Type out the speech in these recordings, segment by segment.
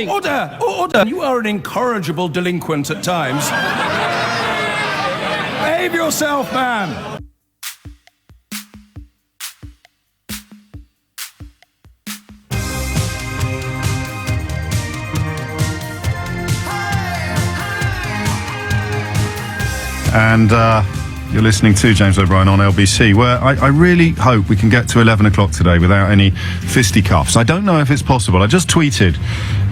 Order! Order! You are an incorrigible delinquent at times. Behave yourself, man! And you're listening to James O'Brien on LBC, where I really hope we can get to 11 o'clock today without any fisticuffs. I don't know if it's possible. I just tweeted,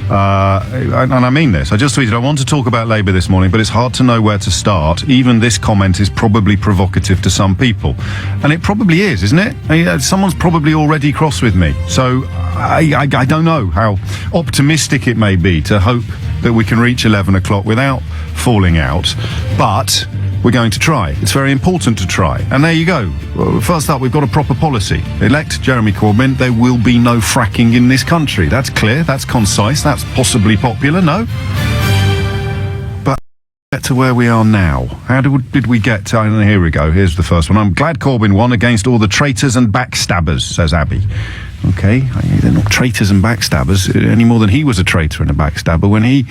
and I mean this, I just tweeted, I want to talk about Labour this morning, but it's hard to know where to start. Even this comment is probably provocative to some people. And it probably is, isn't it? I mean, someone's probably already cross with me. So I don't know how optimistic it may be to hope that we can reach 11 o'clock without falling out. But we're going to try. It's very important to try. And there you go. Well, first up, we've got a proper policy. Elect Jeremy Corbyn. There will be no fracking in this country. That's clear. That's concise. That's possibly popular. No? But get to where we are now. How did we get to... And here we go. Here's the first one. I'm glad Corbyn won against all the traitors and backstabbers, says Abby. Okay, they're not traitors and backstabbers any more than he was a traitor and a backstabber when he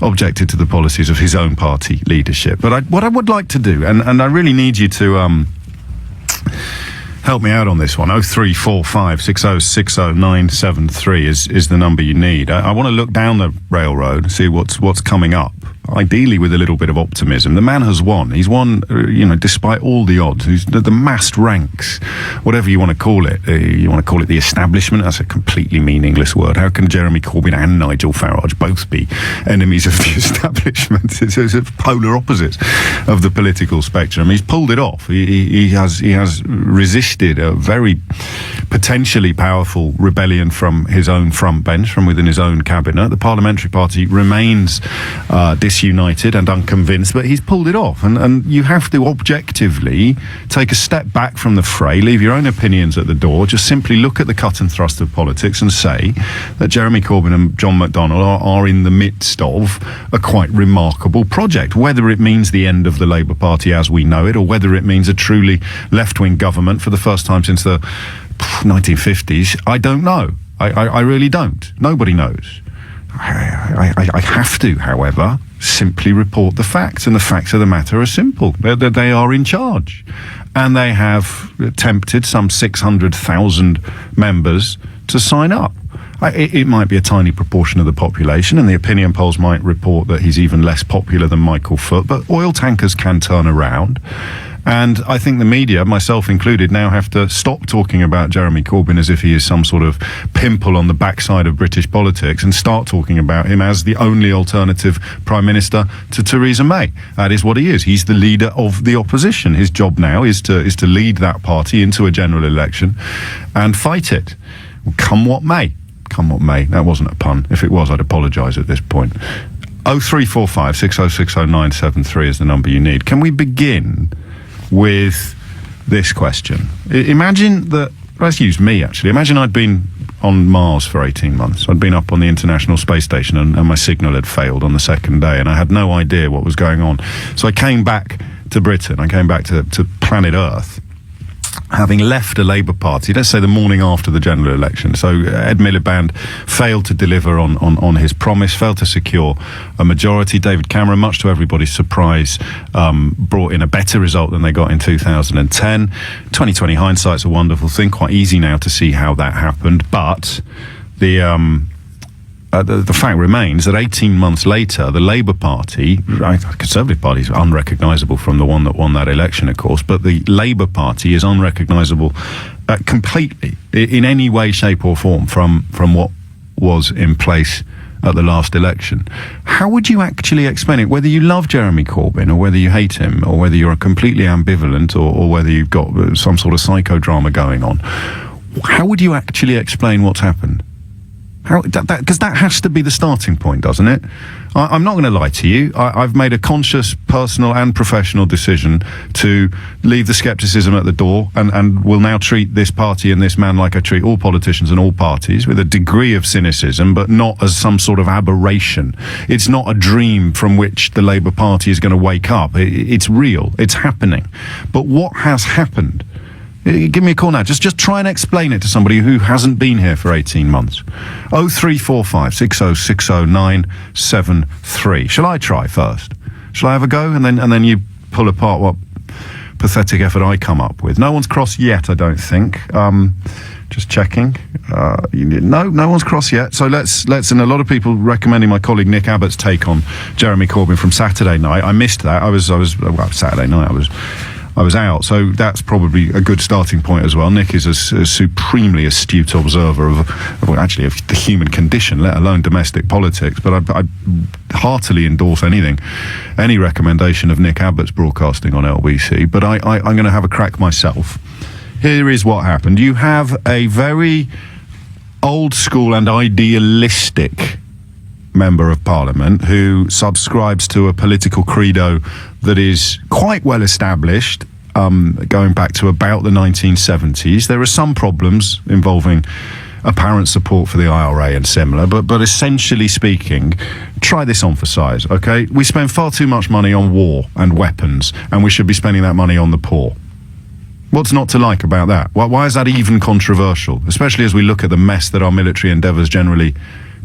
objected to the policies of his own party leadership. But what I would like to do, and I really need you to help me out on this one. 0345 6060973 is the number you need. I want to look down the railroad and see what's coming up. Ideally with a little bit of optimism. The man has won. He's won, despite all the odds. He's the massed ranks, whatever you want to call it. You want to call it the establishment? That's a completely meaningless word. How can Jeremy Corbyn and Nigel Farage both be enemies of the establishment? It's polar opposites of the political spectrum. He's pulled it off. He has resisted a very potentially powerful rebellion from his own front bench, from within his own cabinet. The parliamentary party remains disunited and unconvinced, but he's pulled it off. And you have to objectively take a step back from the fray, leave your own opinions at the door, just simply look at the cut and thrust of politics and say that Jeremy Corbyn and John McDonnell are in the midst of a quite remarkable project. Whether it means the end of the Labour Party as we know it, or whether it means a truly left-wing government for the first time since the 1950s, I don't know. I really don't. Nobody knows. I have to, however, simply report the facts, and the facts of the matter are simple. They are in charge, and they have tempted some 600,000 members to sign up. It might be a tiny proportion of the population, and the opinion polls might report that he's even less popular than Michael Foot, but oil tankers can turn around. And I think the media, myself included, now have to stop talking about Jeremy Corbyn as if he is some sort of pimple on the backside of British politics and start talking about him as the only alternative Prime Minister to Theresa May. That is what he is. He's the leader of the opposition. His job now is to lead that party into a general election and fight it. Come what may. Come what may. That wasn't a pun. If it was, I'd apologise at this point. 0345 6060973 is the number you need. Can we begin with this question? Imagine that, let's use me actually. Imagine I'd been on Mars for 18 months. I'd been up on the International Space Station and my signal had failed on the second day and I had no idea what was going on. So I came back to Britain. I came back to planet Earth, having left a Labour Party, let's say the morning after the general election. So Ed Miliband failed to deliver on his promise, failed to secure a majority. David Cameron, much to everybody's surprise, brought in a better result than they got in 2010. 2020 hindsight's a wonderful thing, quite easy now to see how that happened. But the fact remains that 18 months later, the Labour Party, the Conservative Party is unrecognisable from the one that won that election, of course, but the Labour Party is unrecognisable completely, in any way, shape or form, from what was in place at the last election. How would you actually explain it? Whether you love Jeremy Corbyn or whether you hate him or whether you're completely ambivalent or whether you've got some sort of psychodrama going on, how would you actually explain what's happened? Because that has to be the starting point, doesn't it? I'm not going to lie to you. I've made a conscious, personal and professional decision to leave the scepticism at the door and will now treat this party and this man like I treat all politicians and all parties, with a degree of cynicism, but not as some sort of aberration. It's not a dream from which the Labour Party is going to wake up. It's real. It's happening. But what has happened Give me a call now. Just try and explain it to somebody who hasn't been here for 18 months. 0345 6060 973. Shall I try first? Shall I have a go? And then you pull apart what pathetic effort I come up with. No one's crossed yet, I don't think. Just checking. No one's crossed yet. So let's, and a lot of people recommending my colleague Nick Abbott's take on Jeremy Corbyn from Saturday night. I missed that. Saturday night I was out, so that's probably a good starting point as well. Nick is a supremely astute observer of the human condition, let alone domestic politics. But I heartily endorse any recommendation of Nick Abbott's broadcasting on LBC. But I'm going to have a crack myself. Here is what happened. You have a very old school and idealistic member of parliament who subscribes to a political credo that is quite well established, going back to about the 1970s. There are some problems involving apparent support for the IRA and similar, but essentially speaking, try this on for size, okay? We spend far too much money on war and weapons, and we should be spending that money on the poor. What's not to like about that? Why is that even controversial? Especially as we look at the mess that our military endeavours generally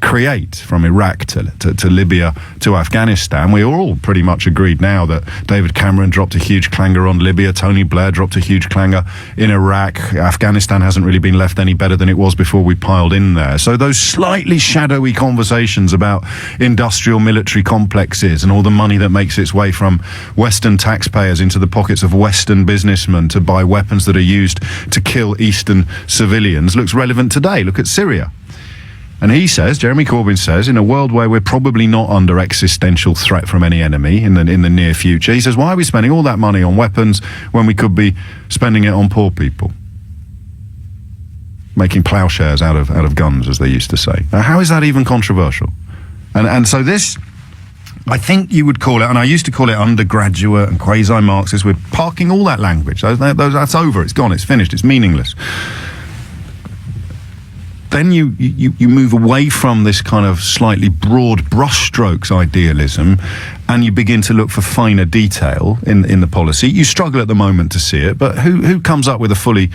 create, from Iraq to Libya to Afghanistan. We are all pretty much agreed now that David Cameron dropped a huge clanger on Libya, Tony Blair dropped a huge clanger in Iraq. Afghanistan hasn't really been left any better than it was before we piled in there. So those slightly shadowy conversations about industrial military complexes and all the money that makes its way from Western taxpayers into the pockets of Western businessmen to buy weapons that are used to kill Eastern civilians looks relevant today. Look at Syria. And he says, Jeremy Corbyn says, in a world where we're probably not under existential threat from any enemy in the near future, he says, why are we spending all that money on weapons when we could be spending it on poor people? Making ploughshares out of guns, as they used to say. Now, how is that even controversial? And so this, I think you would call it, and I used to call it undergraduate and quasi-Marxist. We're parking all that language. That's over. It's gone. It's finished. It's meaningless. Then you move away from this kind of slightly broad brushstrokes idealism, and you begin to look for finer detail in the policy. You struggle at the moment to see it, but who comes up with a fully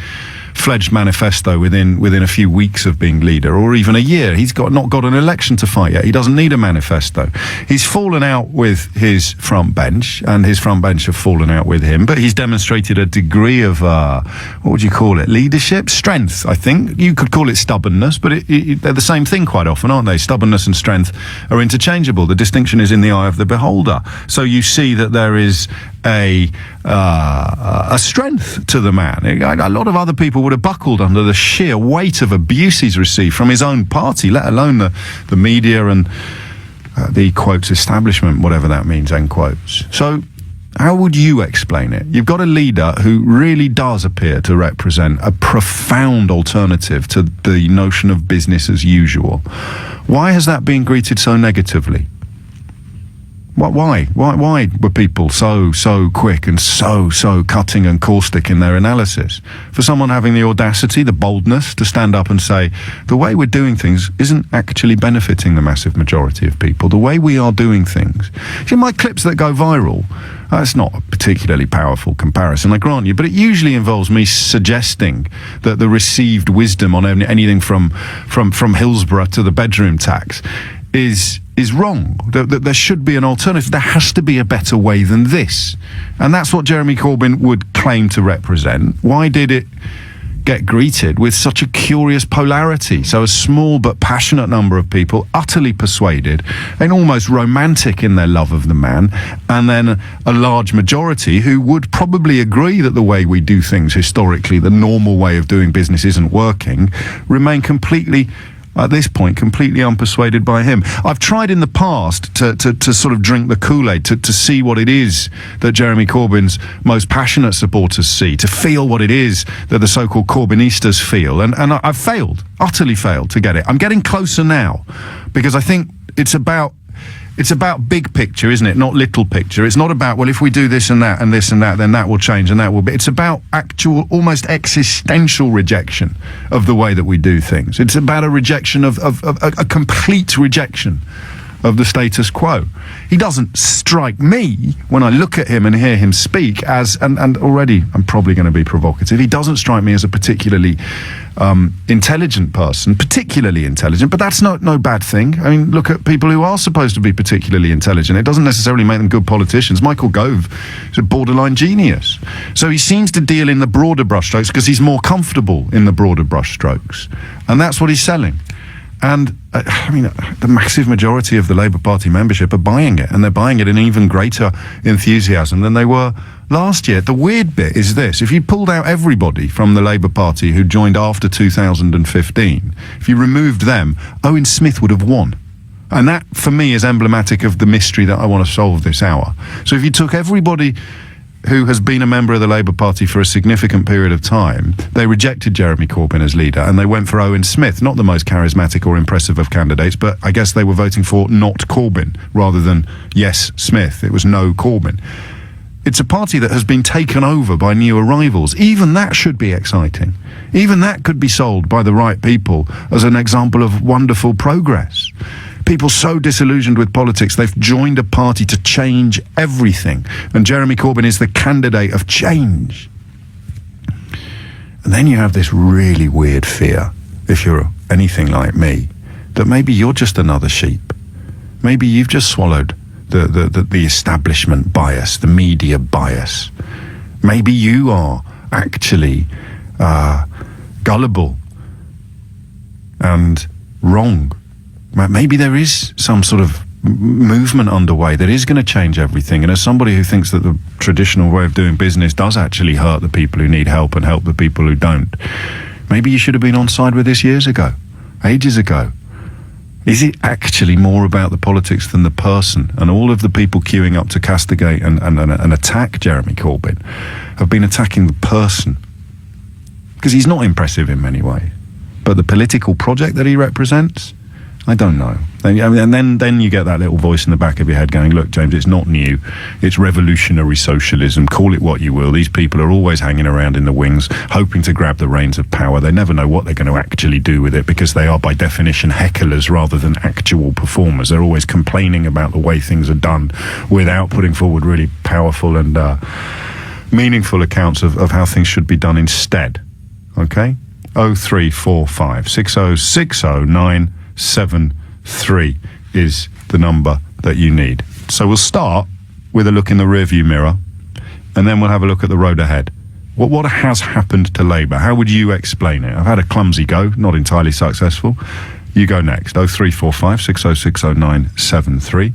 fledged manifesto within a few weeks of being leader, or even a year? He's not got an election to fight yet. He doesn't need a manifesto. He's fallen out with his front bench, and his front bench have fallen out with him, but he's demonstrated a degree of what would you call it? Leadership? Strength, I think. You could call it stubbornness, but they're the same thing quite often, aren't they? Stubbornness and strength are interchangeable. The distinction is in the eye of the beholder. So you see that there is a strength to the man. A lot of other people would have buckled under the sheer weight of abuse he's received from his own party, let alone the media and the, quotes, establishment, whatever that means, end quotes. So how would you explain it? You've got a leader who really does appear to represent a profound alternative to the notion of business as usual. Why has that been greeted so negatively? Why were people so quick and so cutting and caustic in their analysis? For someone having the audacity, the boldness to stand up and say, the way we're doing things isn't actually benefiting the massive majority of people. The way we are doing things. See, my clips that go viral, that's not a particularly powerful comparison, I grant you, but it usually involves me suggesting that the received wisdom on anything from Hillsborough to the bedroom tax is wrong. That there should be an alternative. There has to be a better way than this. And that's what Jeremy Corbyn would claim to represent. Why did it get greeted with such a curious polarity? So a small but passionate number of people, utterly persuaded and almost romantic in their love of the man, and then a large majority who would probably agree that the way we do things historically, the normal way of doing business, isn't working, remain completely, at this point, completely unpersuaded by him. I've tried in the past to sort of drink the Kool-Aid, to see what it is that Jeremy Corbyn's most passionate supporters see, to feel what it is that the so-called Corbynistas feel. And I've failed, utterly failed to get it. I'm getting closer now, because I think it's about big picture, isn't it? Not little picture. It's not about, well, if we do this and that and this and that, then that will change and that will be. It's about actual, almost existential rejection of the way that we do things. It's about a rejection of a complete rejection of the status quo. He doesn't strike me, when I look at him and hear him speak, as, and already I'm probably going to be provocative, he doesn't strike me as a particularly intelligent person, particularly intelligent, but that's no bad thing. I mean, look at people who are supposed to be particularly intelligent. It doesn't necessarily make them good politicians. Michael Gove is a borderline genius. So he seems to deal in the broader brushstrokes because he's more comfortable in the broader brushstrokes. And that's what he's selling. And I mean, the massive majority of the Labour Party membership are buying it, and they're buying it in even greater enthusiasm than they were last year. The weird bit is this: if you pulled out everybody from the Labour Party who joined after 2015, if you removed them, Owen Smith would have won. And that, for me, is emblematic of the mystery that I want to solve this hour. So if you took everybody who has been a member of the Labour Party for a significant period of time, they rejected Jeremy Corbyn as leader, and they went for Owen Smith, not the most charismatic or impressive of candidates, but I guess they were voting for not Corbyn, rather than yes, Smith. It was no Corbyn. It's a party that has been taken over by new arrivals. Even that should be exciting. Even that could be sold by the right people as an example of wonderful progress. People so disillusioned with politics, they've joined a party to change everything. And Jeremy Corbyn is the candidate of change. And then you have this really weird fear, if you're anything like me, that maybe you're just another sheep. Maybe you've just swallowed the establishment bias, the media bias. Maybe you are actually gullible and wrong. Maybe there is some sort of movement underway that is going to change everything. And as somebody who thinks that the traditional way of doing business does actually hurt the people who need help and help the people who don't, maybe you should have been on side with this years ago, ages ago. Is it actually more about the politics than the person? And all of the people queuing up to castigate and attack Jeremy Corbyn have been attacking the person. Because he's not impressive in many ways. But the political project that he represents, I don't know. And then you get that little voice in the back of your head going, look, James, it's not new. It's revolutionary socialism. Call it what you will. These people are always hanging around in the wings, hoping to grab the reins of power. They never know what they're going to actually do with it, because they are, by definition, hecklers rather than actual performers. They're always complaining about the way things are done without putting forward really powerful and meaningful accounts of how things should be done instead. Okay? 0345 6060973 is the number that you need. So we'll start with a look in the rearview mirror, and then we'll have a look at the road ahead. What has happened to Labour? How would you explain it? I've had a clumsy go, not entirely successful. You go next, 0345 6060973,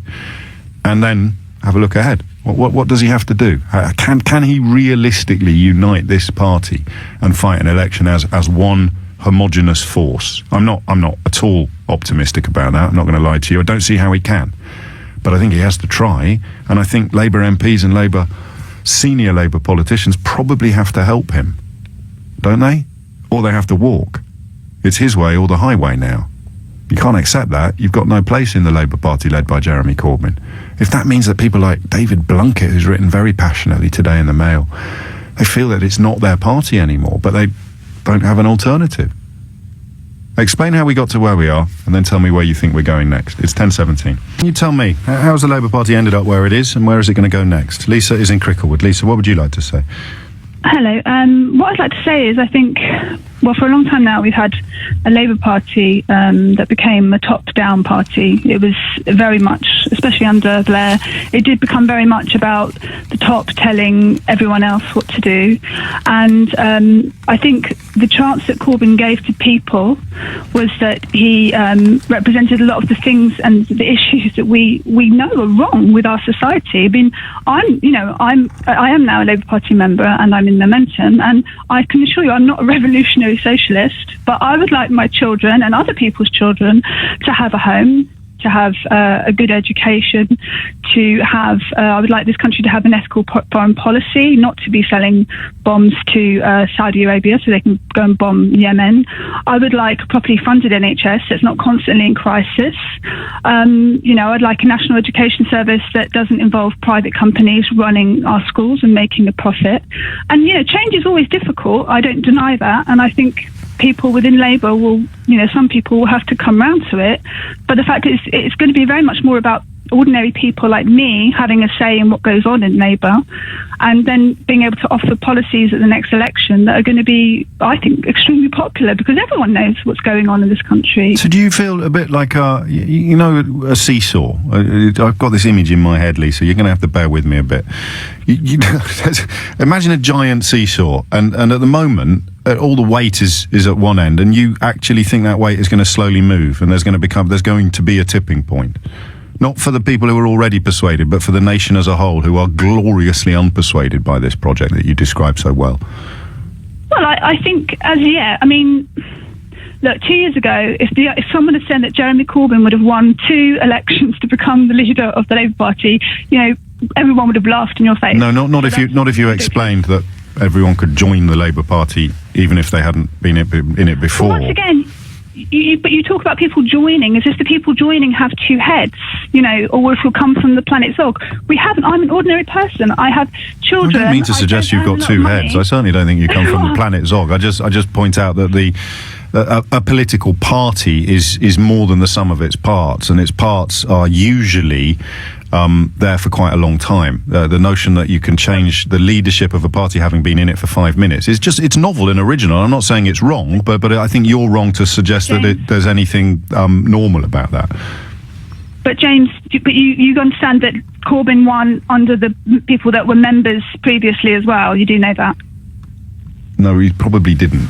and then have a look ahead. What does he have to do? Can he realistically unite this party and fight an election as one homogenous force? I'm not at all optimistic about that. I'm not going to lie to you. I don't see how he can, but I think he has to try. And I think Labour MPs and senior Labour politicians probably have to help him, don't they? Or they have to walk. It's his way or the highway now. You can't accept that. You've got no place in the Labour Party led by Jeremy Corbyn. If that means that people like David Blunkett, who's written very passionately today in the Mail, they feel that it's not their party anymore, but they don't have an alternative. Explain how we got to where we are, and then tell me where you think we're going next. It's 10:17. Can you tell me, how's the Labour Party ended up where it is, and where is it going to go next? Lisa is in Cricklewood. Lisa, what would you like to say? Hello. What I'd like to say is I think, well, for a long time now, we've had a Labour Party that became a top-down party. It was very much, especially under Blair, it did become very much about the top telling everyone else what to do. And I think the chance that Corbyn gave to people was that he represented a lot of the things and the issues that we know are wrong with our society. I mean, I am now a Labour Party member, and I'm in Momentum, and I can assure you I'm not a revolutionary socialist, but I would like my children and other people's children to have a home, to have a good education, to have, I would like this country to have an ethical foreign policy, not to be selling bombs to Saudi Arabia so they can go and bomb Yemen. I would like a properly funded NHS that's not constantly in crisis. I'd like a national education service that doesn't involve private companies running our schools and making a profit. And, change is always difficult. I don't deny that. And I think people within Labour some people will have to come round to it. But the fact is, it's going to be very much more about ordinary people like me having a say in what goes on in Labour, and then being able to offer policies at the next election that are going to be, I think, extremely popular, because everyone knows what's going on in this country. So do you feel a bit like a seesaw? I've got this image in my head, Lisa. You're going to have to bear with me a bit. Imagine a giant seesaw, and at the moment, all the weight is at one end, and you actually think that weight is going to slowly move, and there's going to be a tipping point. Not for the people who are already persuaded, but for the nation as a whole, who are gloriously unpersuaded by this project that you describe so well. Well, I think, look, 2 years ago, if someone had said that Jeremy Corbyn would have won 2 elections to become the leader of the Labour Party, everyone would have laughed in your face. No, not if you explained that everyone could join the Labour Party even if they hadn't been in it before. Well, once again, but you talk about people joining as if the people joining have 2 heads, or if we come from the planet Zog. We haven't. I'm an ordinary person. I have children. I don't mean to suggest you've got 2 heads. I certainly don't think you come from the planet Zog. I just point out that a political party is more than the sum of its parts, and its parts are usually there for quite a long time. The notion that you can change the leadership of a party having been in it for 5 minutes it's novel and original. I'm not saying it's wrong, but I think you're wrong to suggest that there's anything normal about that. But James, you understand that Corbyn won under the people that were members previously as well. You do know that? No, he probably didn't.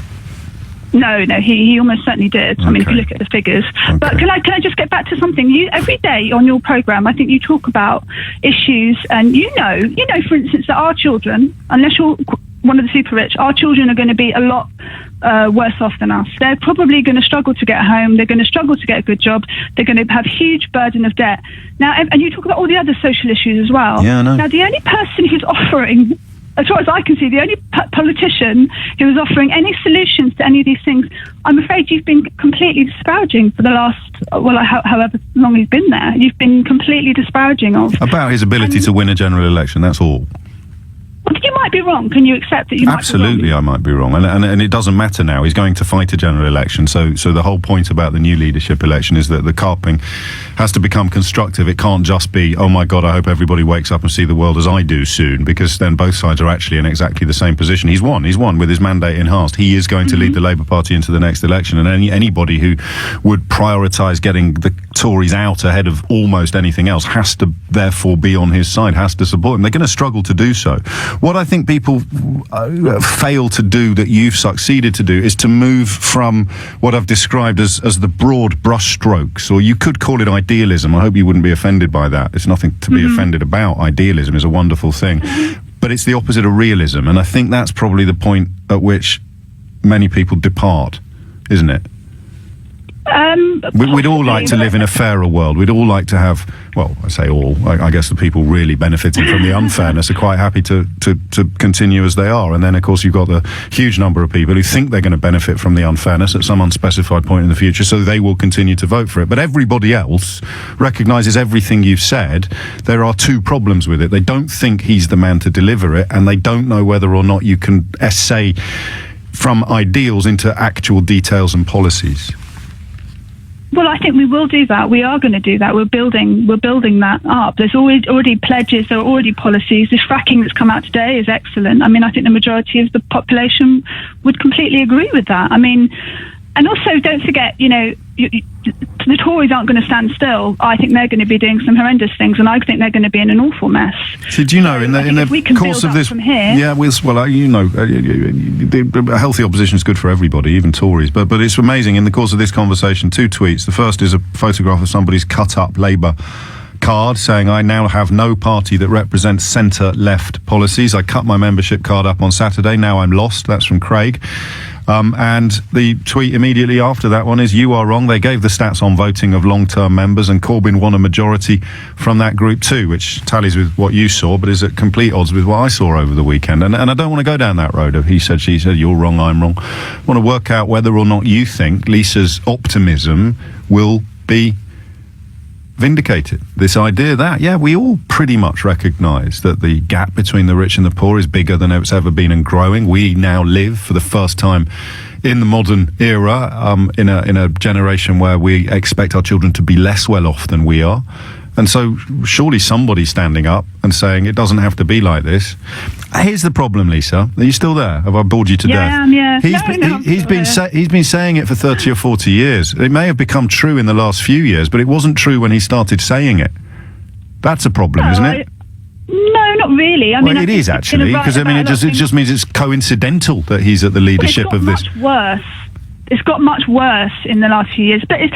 No, he almost certainly did. Okay. I mean, if you look at the figures. Okay. But can I just get back to something? Every day on your programme, I think you talk about issues, and you know, for instance, that our children, unless you're one of the super rich, our children are going to be a lot worse off than us. They're probably going to struggle to get home. They're going to struggle to get a good job. They're going to have huge burden of debt. Now, and you talk about all the other social issues as well. Yeah, I know. Now, the only person who's offering, as far as I can see, the only politician who is offering any solutions to any of these things, I'm afraid you've been completely disparaging for the last, however long he's been there. You've been completely disparaging of. About his ability to win a general election, that's all. Well, you might be wrong. Can you accept that you might Absolutely, be wrong? I might be wrong. And it doesn't matter now. He's going to fight a general election. So the whole point about the new leadership election is that the carping has to become constructive. It can't just be, oh my God, I hope everybody wakes up and see the world as I do soon, because then both sides are actually in exactly the same position. He's won with his mandate enhanced. He is going to lead the Labour Party into the next election. And anybody who would prioritise getting the Tories out ahead of almost anything else has to therefore be on his side, has to support him. They're going to struggle to do so. What I think people fail to do that you've succeeded to do is to move from what I've described as the broad brushstrokes, or you could call it idealism. I hope you wouldn't be offended by that. There's nothing to be offended about. Idealism is a wonderful thing. But it's the opposite of realism, and I think that's probably the point at which many people depart, isn't it? We'd all like to live in a fairer world. We'd all like to have, well, I say all, I guess the people really benefiting from the unfairness are quite happy to continue as they are. And then, of course, you've got the huge number of people who think they're going to benefit from the unfairness at some unspecified point in the future, so they will continue to vote for it. But everybody else recognises everything you've said. There are 2 problems with it. They don't think he's the man to deliver it, and they don't know whether or not you can essay from ideals into actual details and policies. Well, I think we will do that. We are going to do that. We're building that up. There's already pledges. There are already policies. This fracking that's come out today is excellent. I mean, I think the majority of the population would completely agree with that. I mean, and also don't forget, the Tories aren't going to stand still. I think they're going to be doing some horrendous things, and I think they're going to be in an awful mess. So do you know, in the course of this, from here, a healthy opposition is good for everybody, even Tories. But it's amazing. In the course of this conversation, 2 tweets. The first is a photograph of somebody's cut up Labour card saying, I now have no party that represents centre-left policies. I cut my membership card up on Saturday. Now I'm lost. That's from Craig. And the tweet immediately after that one is, you are wrong. They gave the stats on voting of long-term members, and Corbyn won a majority from that group too, which tallies with what you saw, but is at complete odds with what I saw over the weekend. And I don't want to go down that road of he said, she said, you're wrong, I'm wrong. I want to work out whether or not you think Lisa's optimism will be vindicated. This idea that, we all pretty much recognise that the gap between the rich and the poor is bigger than it's ever been and growing. We now live for the first time in the modern era, in a generation where we expect our children to be less well off than we are. And so surely somebody's standing up and saying it doesn't have to be like this. Here's the problem, Lisa. Are you still there? Have I bored you to death? Yeah. He's been saying it for 30 or 40 years. It may have become true in the last few years, but it wasn't true when he started saying it. That's a problem, isn't it? No, not really. I mean, it is actually, because it just means it's coincidental that he's at the leadership of this. It's got much worse in the last few years, but his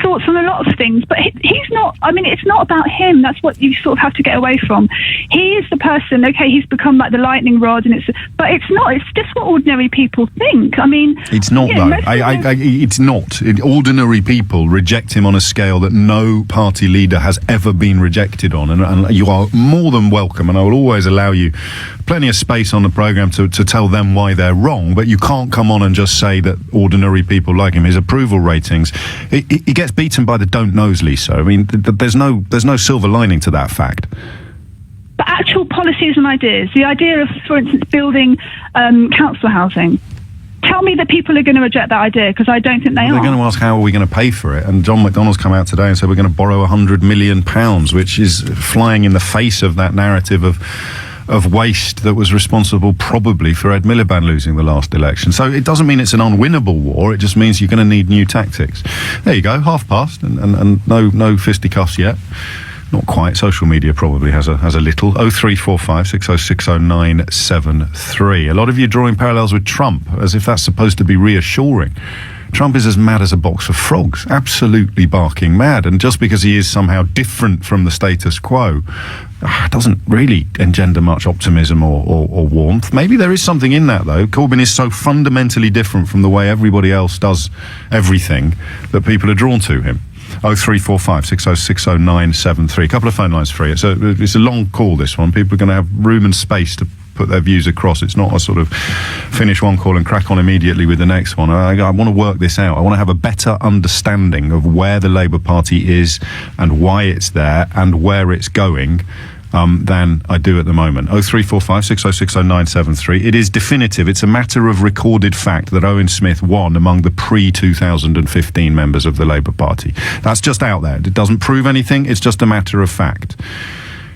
thoughts on a lot of things, but he's not, I mean, it's not about him. That's what you sort of have to get away from. He is the person, okay, he's become like the lightning rod, but it's not, it's just what ordinary people think. I mean... It's not, though. It's not. Ordinary people reject him on a scale that no party leader has ever been rejected on, and you are more than welcome, and I will always allow you plenty of space on the programme to tell them why they're wrong, but you can't come on and just say that ordinary people like him. His approval ratings... He gets beaten by the don't knows, Lisa. I mean, there's no silver lining to that fact. But actual policies and ideas, the idea of, for instance, building council housing, tell me that people are going to reject that idea, because I don't think they are. They're going to ask how are we going to pay for it, and John McDonnell's come out today and said we're going to borrow £100 million, which is flying in the face of that narrative of waste that was responsible probably for Ed Miliband losing the last election. So it doesn't mean it's an unwinnable war, it just means you're going to need new tactics. There you go, half past, and no fisticuffs yet. Not quite. Social media probably has a little. 0345 6060973. A lot of you drawing parallels with Trump, as if that's supposed to be reassuring. Trump is as mad as a box of frogs, absolutely barking mad. And just because he is somehow different from the status quo, doesn't really engender much optimism or warmth. Maybe there is something in that, though. Corbyn is so fundamentally different from the way everybody else does everything that people are drawn to him. 0345 6060973. A couple of phone lines free. It's a long call, this one. People are going to have room and space to put their views across. It's not a sort of finish one call and crack on immediately with the next one. I want to work this out. I want to have a better understanding of where the Labour Party is and why it's there and where it's going than I do at the moment. 0345 6060973. It is definitive. It's a matter of recorded fact that Owen Smith won among the pre-2015 members of the Labour Party. That's just out there. It doesn't prove anything. It's just a matter of fact.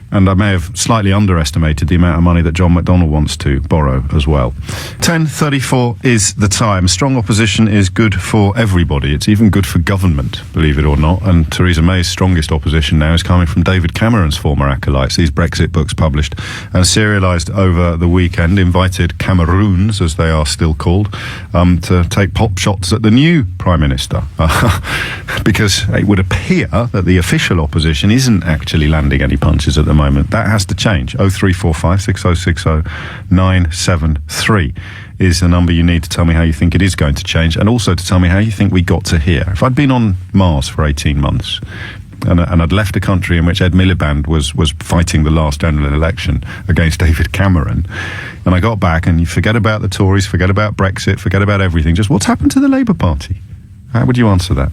And I may have slightly underestimated the amount of money that John McDonnell wants to borrow as well. 10:34 is the time. Strong opposition is good for everybody. It's even good for government, believe it or not. And Theresa May's strongest opposition now is coming from David Cameron's former acolytes. These Brexit books published and serialised over the weekend invited Cameroons, as they are still called, to take pop shots at the new Prime Minister. Because it would appear that the official opposition isn't actually landing any punches at the moment. That has to change. 0345 6060973 is the number you need to tell me how you think it is going to change, and also to tell me how you think we got to here. If I'd been on Mars for 18 months and I'd left a country in which Ed Miliband was fighting the last general election against David Cameron, and I got back, and you forget about the Tories, forget about Brexit, forget about everything, just what's happened to the Labour Party? How would you answer that?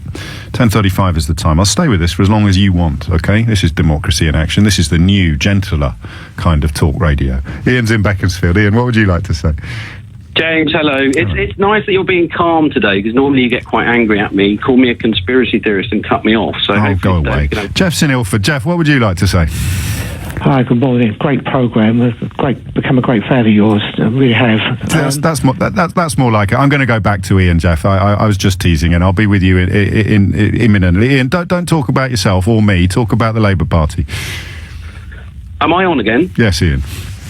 10:35 is the time. I'll stay with this for as long as you want, okay? This is Democracy in Action. This is the new, gentler kind of talk radio. Ian's in Beaconsfield. Ian, what would you like to say? James, hello. It's nice that you're being calm today, because normally you get quite angry at me, call me a conspiracy theorist and cut me off. So go away. Jeff's in Ilford. Jeff, what would you like to say? Hi, good morning. Great programme. Become a great fan of yours. I really have. That's more like it. I'm going to go back to Ian, Jeff. I was just teasing, and I'll be with you imminently. Ian, don't talk about yourself or me. Talk about the Labour Party. Am I on again? Yes, Ian.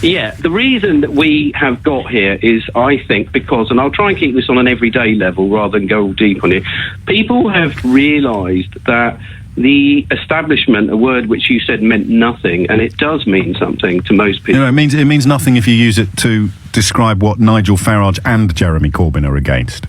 Yeah, the reason that we have got here is, I think, because, and I'll try and keep this on an everyday level rather than go all deep on it, people have realised that the establishment, a word which you said meant nothing, and it does mean something to most people. You know, it means nothing if you use it to describe what Nigel Farage and Jeremy Corbyn are against.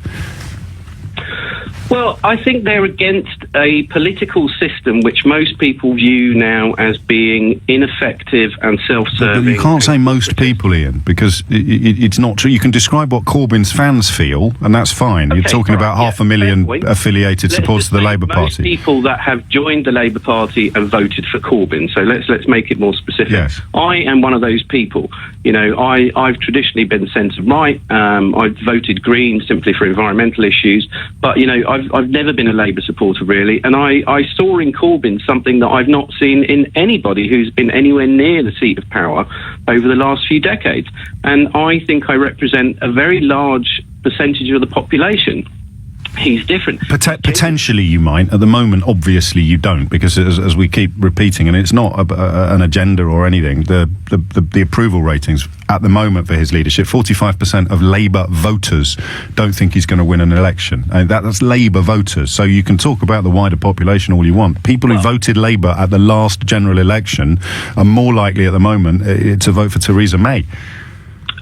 Well, I think they're against a political system which most people view now as being ineffective and self-serving. But you can't say most people, Ian, because it's not true. You can describe what Corbyn's fans feel, and that's fine. You're talking about 500,000 affiliated supporters of the Labour Party. Most people that have joined the Labour Party and voted for Corbyn. So let's make it more specific. Yes. I am one of those people. You know, I've traditionally been centre-right. I've voted Green simply for environmental issues. But, you know, I've never been a Labour supporter, really. And I saw in Corbyn something that I've not seen in anybody who's been anywhere near the seat of power over the last few decades. And I think I represent a very large percentage of the population. He's different. Potentially you might. At the moment, obviously you don't, because as we keep repeating, and it's not an agenda or anything, the approval ratings at the moment for his leadership, 45% of Labour voters don't think he's going to win an election. That's Labour voters. So you can talk about the wider population all you want. People who voted Labour at the last general election are more likely at the moment to vote for Theresa May.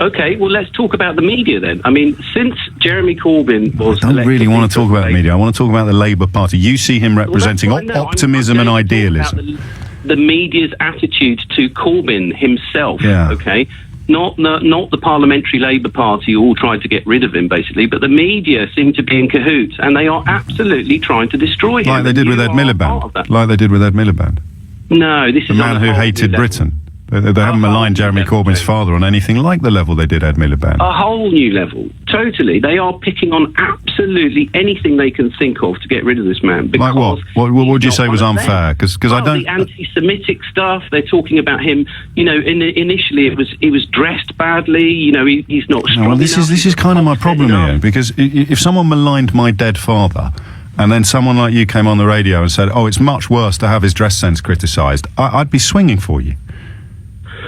Okay, well, let's talk about the media then. I mean, since Jeremy Corbyn was... I don't really want to talk about the media. I want to talk about the Labour Party. You see him representing optimism and idealism. The media's attitude to Corbyn himself, okay? Not the Parliamentary Labour Party who all tried to get rid of him, basically, but the media seem to be in cahoots, and they are absolutely trying to destroy him. Like they did with Ed Miliband. Like they did with Ed Miliband. No, this is the man who hated Britain. They haven't maligned Jeremy Corbyn's father on anything like the level they did Ed Miliband. A whole new level. Totally. They are picking on absolutely anything they can think of to get rid of this man. Like what? What would you say was unfair? Because I don't... The anti-Semitic stuff, they're talking about him, you know, initially he was dressed badly, you know, he's not strong enough. This is kind of my problem here, because if someone maligned my dead father, and then someone like you came on the radio and said, oh, it's much worse to have his dress sense criticised, I'd be swinging for you.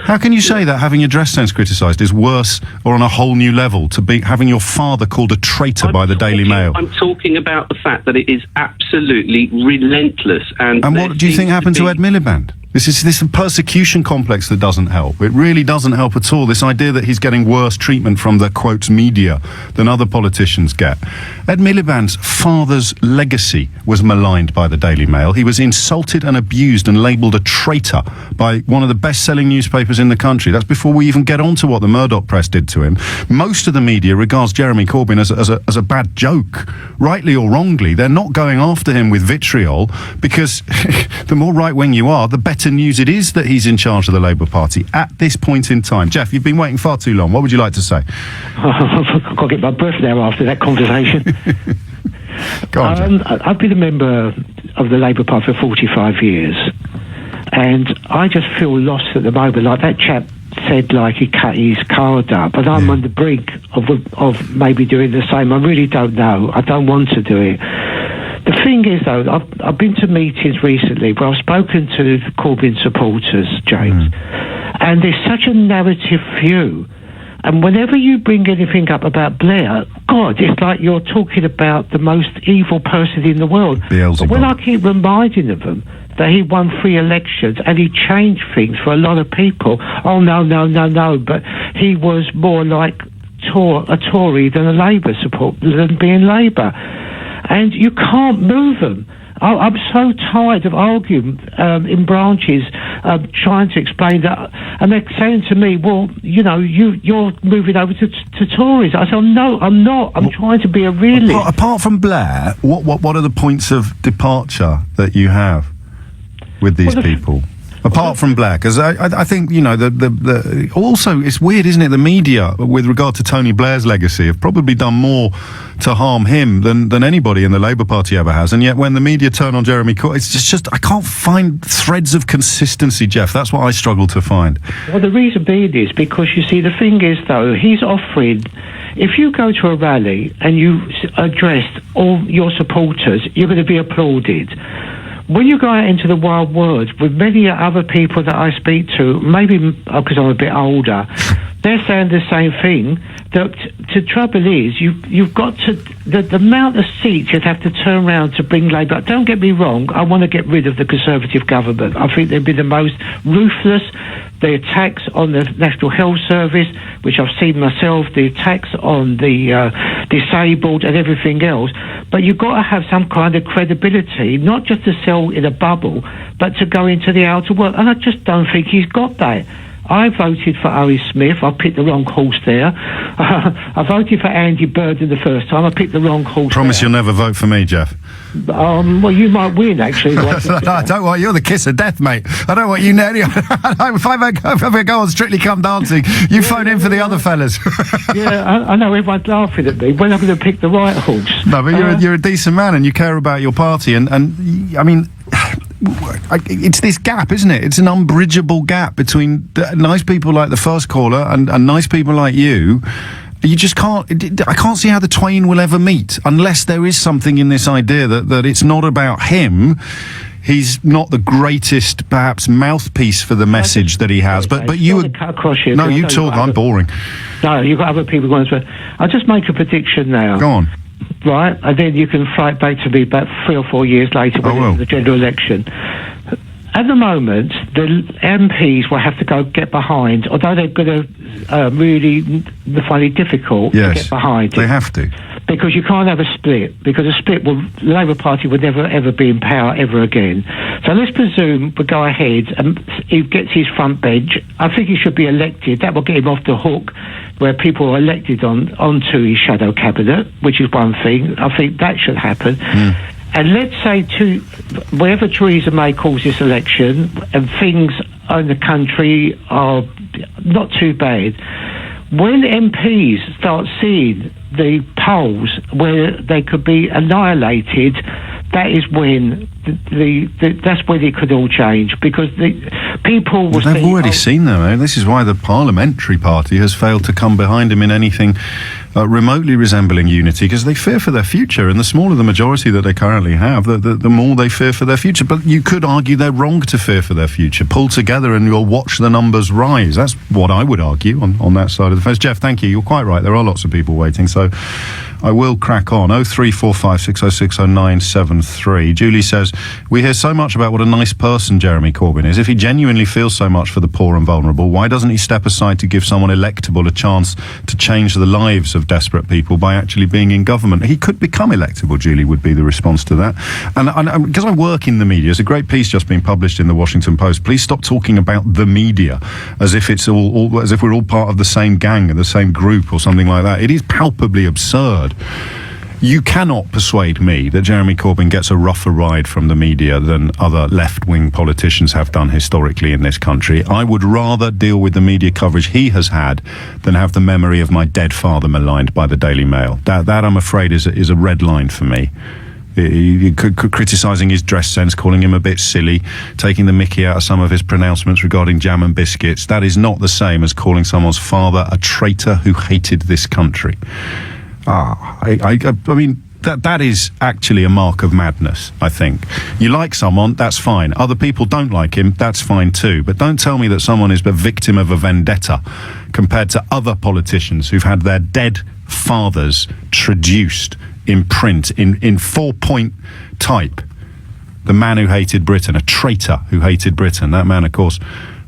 How can you say that having your dress sense criticised is worse or on a whole new level to be having your father called a traitor by the Daily Mail? I'm talking about the fact that it is absolutely relentless. And what do you think happened to Ed Miliband? This is a persecution complex that doesn't help. It really doesn't help at all. This idea that he's getting worse treatment from the, quote, media than other politicians get. Ed Miliband's father's legacy was maligned by the Daily Mail. He was insulted and abused and labelled a traitor by one of the best-selling newspapers in the country. That's before we even get on to what the Murdoch press did to him. Most of the media regards Jeremy Corbyn as a bad joke, rightly or wrongly. They're not going after him with vitriol because the more right-wing you are, the better news it is that he's in charge of the Labour Party at this point in time. Jeff, you've been waiting far too long. What would you like to say? I've got to get my breath now after that conversation. Go on, I've been a member of the Labour Party for 45 years, and I just feel lost at the moment. Like that chap said, like he cut his card up, and I'm on the brink of maybe doing the same. I really don't know. I don't want to do it. The thing is, though, I've been to meetings recently where I've spoken to Corbyn supporters, James, and there's such a narrative view. And whenever you bring anything up about Blair, God, it's like you're talking about the most evil person in the world. But when I keep reminding them that he won 3 elections and he changed things for a lot of people, oh, no, but he was more like a Tory than a Labour than being Labour. And you can't move them. I'm so tired of arguing in branches, trying to explain that, and they're saying to me, "Well, you know, you're moving over to Tories." I said, "No, I'm not. I'm trying to be a realist." Apart from Blair, what are the points of departure that you have with these people? Apart from Blair, because I think, you know, the also it's weird, isn't it? The media, with regard to Tony Blair's legacy, have probably done more to harm him than anybody in the Labour Party ever has. And yet, when the media turn on Jeremy Corbyn, it's just I can't find threads of consistency, Jeff. That's what I struggle to find. Well, the reason being is because you see, the thing is, though, he's offering. If you go to a rally and you address all your supporters, you're going to be applauded. When you go out into the wild world with many other people that I speak to, maybe because I'm a bit older, they're saying the same thing. the trouble is, you've got to the amount of seats you'd have to turn around to bring Labour. Don't get me wrong, I want to get rid of the Conservative government. I think they'd be the most ruthless. The attacks on the National Health Service, which I've seen myself, the attacks on the disabled and everything else. But you've got to have some kind of credibility, not just to sell in a bubble, but to go into the outer world. And I just don't think he's got that. I voted for Owen Smith. I picked the wrong horse there. I voted for Andy Burdon the first time. I picked the wrong horse. Promise you'll never vote for me, Jeff. Well, you might win, actually. I don't want you're the kiss of death, mate. I don't want you. If I ever go on Strictly Come Dancing, you phone in for the other fellas. Yeah, I know everyone's laughing at me. When I'm going to pick the right horse. No, but you're a decent man and you care about your party. And I mean, it's this gap, isn't it? It's an unbridgeable gap between nice people like the first caller and nice people like you. You just can't. I can't see how the twain will ever meet unless there is something in this idea that it's not about him. He's not the greatest, perhaps, mouthpiece for the message that he has. But you would cut across here. No, you talk. I'm boring. No, you've got other people going to. I'll just make a prediction now. Go on. Right, and then you can fight back to me about 3 or 4 years later when the general election. At the moment, the MPs will have to get behind, although they're going to really find it difficult to get behind. They have to. Because you can't have a split, because a split the Labour Party would never ever be in power ever again. So let's presume we go ahead and he gets his front bench. I think he should be elected. That will get him off the hook where people are elected onto his shadow cabinet, which is one thing. I think that should happen. And let's say wherever Theresa May calls this election and things in the country are not too bad, when MPs start seeing the polls where they could be annihilated, that is when that's when it could all change, because the people will they've already seen that, eh? This is why the parliamentary party has failed to come behind him in anything remotely resembling unity, because they fear for their future, and the smaller the majority that they currently have, the more they fear for their future. But you could argue they're wrong to fear for their future. Pull together and you'll watch the numbers rise. That's what I would argue on that side of the fence. Jeff, thank you. You're quite right. There are lots of people waiting, so I will crack on. 0345 606 0973. Julie says, we hear so much about what a nice person Jeremy Corbyn is. If he genuinely feels so much for the poor and vulnerable, why doesn't he step aside to give someone electable a chance to change the lives of desperate people by actually being in government? He could become electable, Julie, would be the response to that. And because I work in the media, there's a great piece just being published in the Washington Post. Please stop talking about the media as if it's all as if we're all part of the same gang or the same group or something like that. It is palpably absurd. You cannot persuade me that Jeremy Corbyn gets a rougher ride from the media than other left-wing politicians have done historically in this country. I would rather deal with the media coverage he has had than have the memory of my dead father maligned by the Daily Mail. That I'm afraid, is a red line for me. Criticising his dress sense, calling him a bit silly, taking the mickey out of some of his pronouncements regarding jam and biscuits. That is not the same as calling someone's father a traitor who hated this country. I mean, that is actually a mark of madness, I think. You like someone, that's fine. Other people don't like him, that's fine too. But don't tell me that someone is a victim of a vendetta compared to other politicians who've had their dead fathers traduced in print, in 4-point type. The man who hated Britain, a traitor who hated Britain. That man, of course,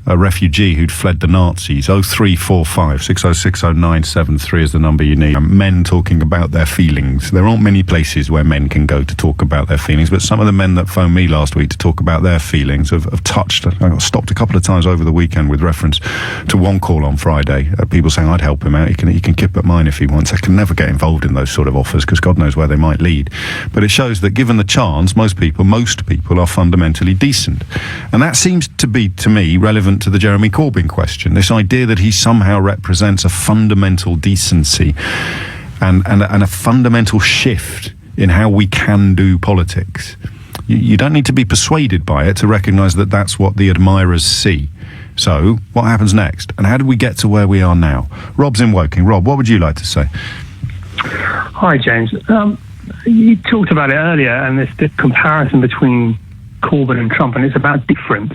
a refugee who'd fled the Nazis. 0345 606 0973 is the number you need. Men talking about their feelings. There aren't many places where men can go to talk about their feelings, but some of the men that phoned me last week to talk about their feelings have touched. I got stopped a couple of times over the weekend with reference to one call on Friday. People saying I'd help him out. He can kip at mine if he wants. I can never get involved in those sort of offers because God knows where they might lead. But it shows that given the chance, most people are fundamentally decent. And that seems to be, to me, relevant to the Jeremy Corbyn question. This idea that he somehow represents a fundamental decency and a fundamental shift in how we can do politics. You don't need to be persuaded by it to recognise that that's what the admirers see. So, what happens next? And how do we get to where we are now? Rob's in Woking. Rob, what would you like to say? Hi, James. You talked about it earlier, and the comparison between Corbyn and Trump, and it's about difference.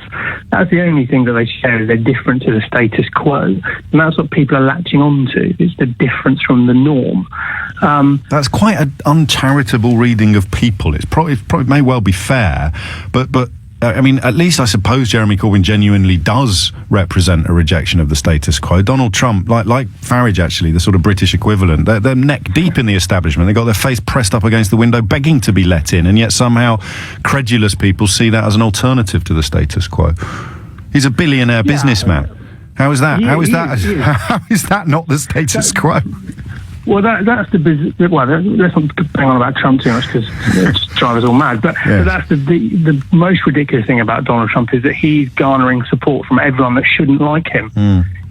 That's the only thing that they share, is they're different to the status quo. And that's what people are latching on to. It's the difference from the norm. That's quite an uncharitable reading of people. It probably may well be fair, but I mean, at least I suppose Jeremy Corbyn genuinely does represent a rejection of the status quo. Donald Trump, like Farage actually, the sort of British equivalent, they're neck deep in the establishment. They've got their face pressed up against the window begging to be let in, and yet somehow credulous people see that as an alternative to the status quo. He's a billionaire businessman. How is that? How is that not the status quo? Well, that's the business. Well, let's not bang on about Trump too much, because it just drives us all mad. But that's the most ridiculous thing about Donald Trump, is that he's garnering support from everyone that shouldn't like him.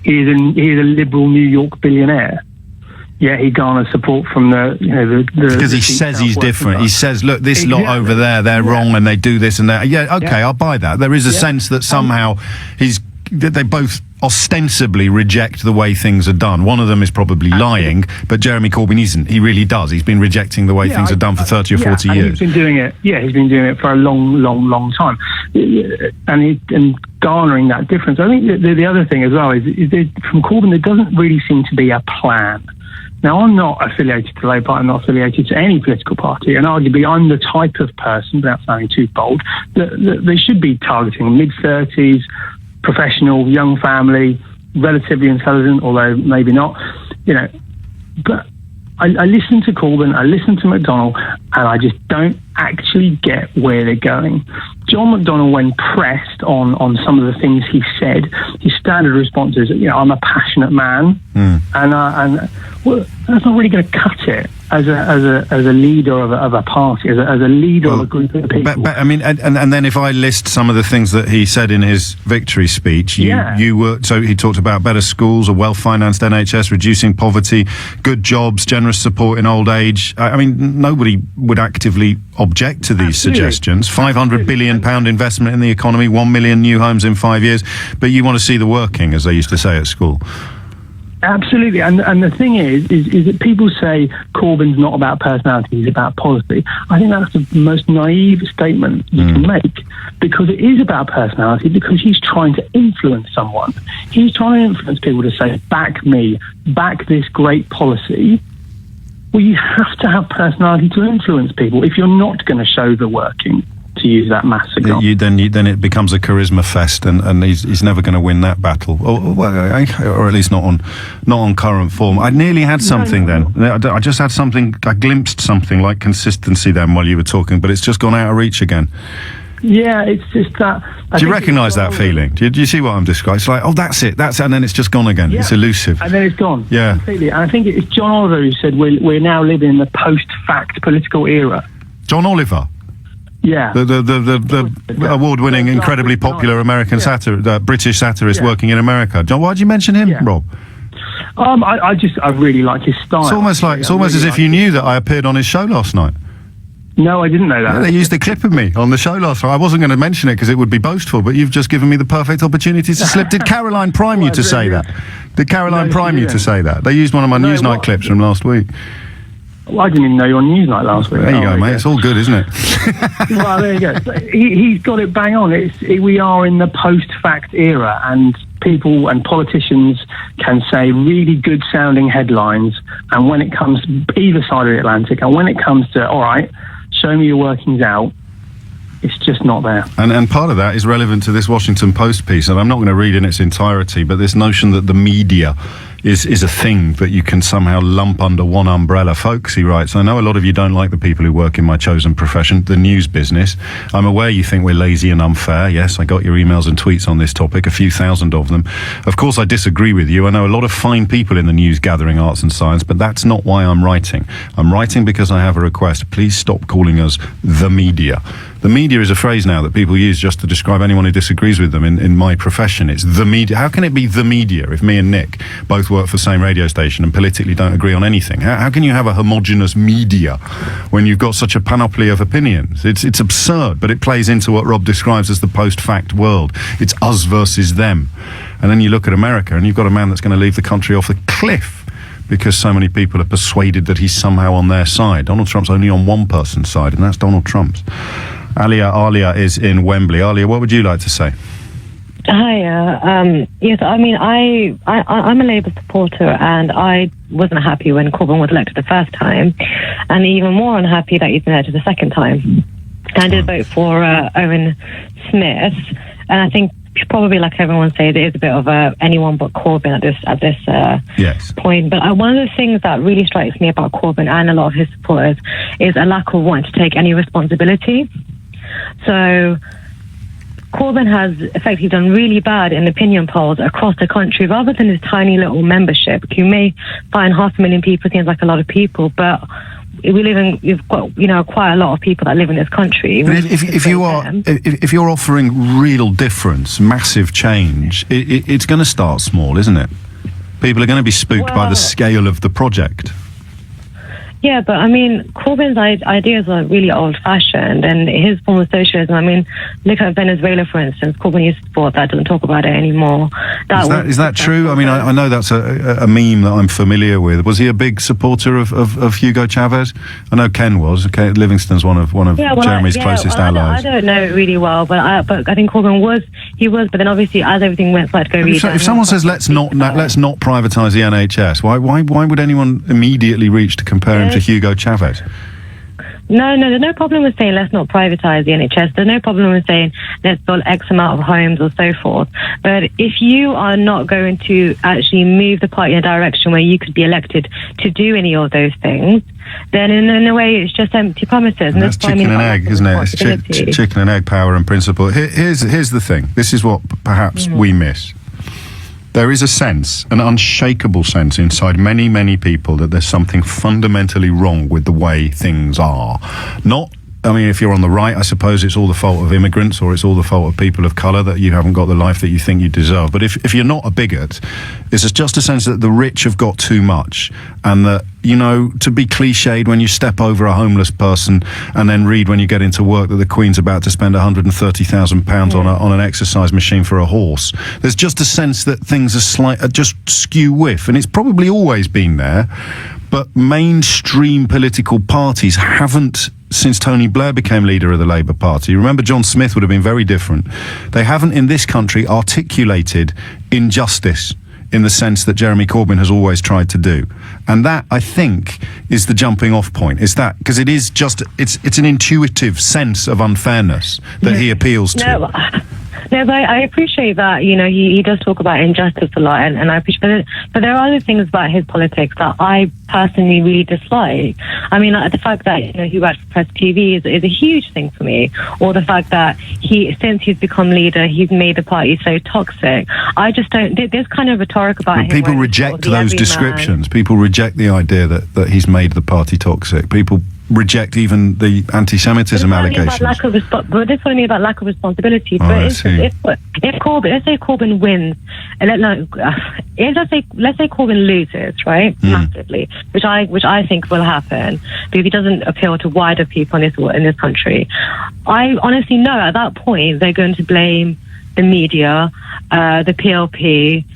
He is a liberal New York billionaire. Yeah, he garners support from the because he says he's different. He says, look, this lot over there, they're wrong, and they do this and that. Yeah, okay, I'll buy that. There is a sense that somehow they both ostensibly reject the way things are done. One of them is probably lying, but Jeremy Corbyn isn't. He really does. He's been rejecting the way things are done for 30 or 40 years. He's been doing it. Yeah, he's been doing it for a long time, and garnering that difference. I think the other thing as well is from Corbyn, there doesn't really seem to be a plan. Now, I'm not affiliated to the Labour Party, I'm not affiliated to any political party, and arguably I'm the type of person, without sounding too bold, that they should be targeting mid-30s, professional, young family, relatively intelligent, although maybe not, But I listen to Corbyn, I listen to McDonnell, and I just don't actually get where they're going. John McDonnell, when pressed on some of the things he said, his standard response is, I'm a passionate man, and well, that's not really going to cut it as a leader of a party, as a leader of a group of people. But I mean, and then if I list some of the things that he said in his victory speech, so he talked about better schools, a well-financed NHS, reducing poverty, good jobs, generous support in old age. I mean, nobody would actively object to these suggestions. £500 billion investment in the economy, 1 million new homes in 5 years, but you want to see the working, as they used to say at school. Absolutely, and the thing is that people say Corbyn's not about personality, he's about policy. I think that's the most naive statement you can make, because it is about personality, because he's trying to influence someone. He's trying to influence people to say, back me, back this great policy. Well, you have to have personality to influence people if you're not going to show the working, to use that maths example. Then it becomes a charisma fest, and he's never going to win that battle, or at least not on current form. I nearly had something then. I just had something. I glimpsed something like consistency then while you were talking, but it's just gone out of reach again. Yeah, it's just that. Do you recognise that feeling? Do you see what I'm describing? It's like, that's it, and then it's just gone again. It's elusive. And then it's gone. Yeah. Completely. And I think it's John Oliver who said we're now living in the post-fact political era. John Oliver? Yeah. The award-winning, incredibly popular American British satirist working in America. John, why did you mention him, Rob? I really like his style. It's almost as if you knew that I appeared on his show last night. No, I didn't know that. They used a clip of me on the show last night. I wasn't going to mention it because it would be boastful, but you've just given me the perfect opportunity to slip. Did Caroline prime you to say that? Did Caroline prime you to say that? They used one of my Newsnight clips from last week. Well, I didn't even know you were on Newsnight last week. There you go, mate. It's all good, isn't it? Well, there you go. He's got it bang on. We are in the post-fact era, and people and politicians can say really good-sounding headlines, and when it comes to either side of the Atlantic, and when it comes to, all right, show me your workings out, it's just not there. And part of that is relevant to this Washington Post piece, and I'm not going to read in its entirety, but this notion that the media is a thing that you can somehow lump under one umbrella. Folks, he writes, I know a lot of you don't like the people who work in my chosen profession, the news business. I'm aware you think we're lazy and unfair. Yes, I got your emails and tweets on this topic, a few thousand of them. Of course, I disagree with you. I know a lot of fine people in the news gathering arts and science, but that's not why I'm writing. I'm writing because I have a request. Please stop calling us the media. The media is a phrase now that people use just to describe anyone who disagrees with them in my profession. It's the media. How can it be the media if me and Nick both work for the same radio station and politically don't agree on anything? How can you have a homogenous media when you've got such a panoply of opinions? It's absurd, but it plays into what Rob describes as the post-fact world. It's us versus them. And then you look at America and you've got a man that's going to leave the country off the cliff because so many people are persuaded that he's somehow on their side. Donald Trump's only on one person's side, and that's Donald Trump's. Alia is in Wembley. Alia, what would you like to say? Hi. Yes, I mean, I'm a Labour supporter, and I wasn't happy when Corbyn was elected the first time, and even more unhappy that he's been elected the second time. I did vote for Owen Smith, and I think probably, like everyone says, it is a bit of anyone but Corbyn at this point. But one of the things that really strikes me about Corbyn and a lot of his supporters is a lack of wanting to take any responsibility. So Corbyn has effectively done really bad in opinion polls across the country, rather than his tiny little membership. You may find 500,000 people seems like a lot of people, but you've got quite a lot of people that live in this country. But if you're offering real difference, massive change, it's going to start small, isn't it? People are going to be spooked by the scale of the project. Yeah, but I mean, Corbyn's ideas are really old-fashioned, and his form of socialism, I mean, look at Venezuela, for instance. Corbyn used to support that, doesn't talk about it anymore. Is that true? I mean, I know that's a meme that I'm familiar with. Was he a big supporter of Hugo Chavez? I know Ken was. Okay, Livingston's one of Jeremy's closest allies. I don't know it really well, but I think Corbyn was. But then obviously, as everything went like if someone says let's not privatise the NHS, why would anyone immediately reach to compare him to Hugo Chavez? No, there's no problem with saying let's not privatise the NHS. There's no problem with saying let's build X amount of homes or so forth. But if you are not going to actually move the party in a direction where you could be elected to do any of those things, then in a way it's just empty promises. And that's chicken and egg, isn't it? It's chicken and egg, power and principle. Here's the thing. This is what perhaps we miss. There is a sense, an unshakable sense inside many, many people that there's something fundamentally wrong with the way things are. If you're on the right, I suppose it's all the fault of immigrants, or it's all the fault of people of colour that you haven't got the life that you think you deserve. But if you're not a bigot, it's just a sense that the rich have got too much, and that, to be cliched, when you step over a homeless person and then read when you get into work that the Queen's about to spend £130,000 on an exercise machine for a horse, there's just a sense that things are just skew whiff, and it's probably always been there. But mainstream political parties haven't, since Tony Blair became leader of the Labour Party. Remember, John Smith would have been very different. They haven't in this country articulated injustice in the sense that Jeremy Corbyn has always tried to do. And that, I think, is the jumping off point. Is that, because it is just, it's an intuitive sense of unfairness that he appeals to. No, but I appreciate that. He does talk about injustice a lot, and I appreciate it. But there are other things about his politics that I personally really dislike. I mean, like the fact that he works for Press TV is a huge thing for me, or the fact that since he's become leader, he's made the party so toxic. I just don't. There's kind of rhetoric about him. People reject those descriptions. People reject the idea that he's made the party toxic. People reject even the anti-Semitism allegations. But this is what I mean about lack of responsibility. But if Corbyn, let's say Corbyn wins, and let's say Corbyn loses, right, massively, which I think will happen, because he doesn't appeal to wider people in this country. I honestly know at that point they're going to blame the media, the PLP,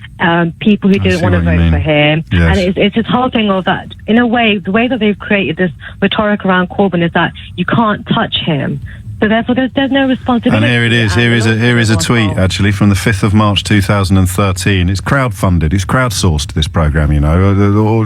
people who didn't want to vote for him. Yes. And it's this whole thing of that, in a way, the way that they've created this rhetoric around Corbyn is that you can't touch him. So therefore, there's no responsibility. And here it is. Here is a tweet, actually, from the 5th of March 2013. It's crowdfunded. It's crowdsourced, this programme,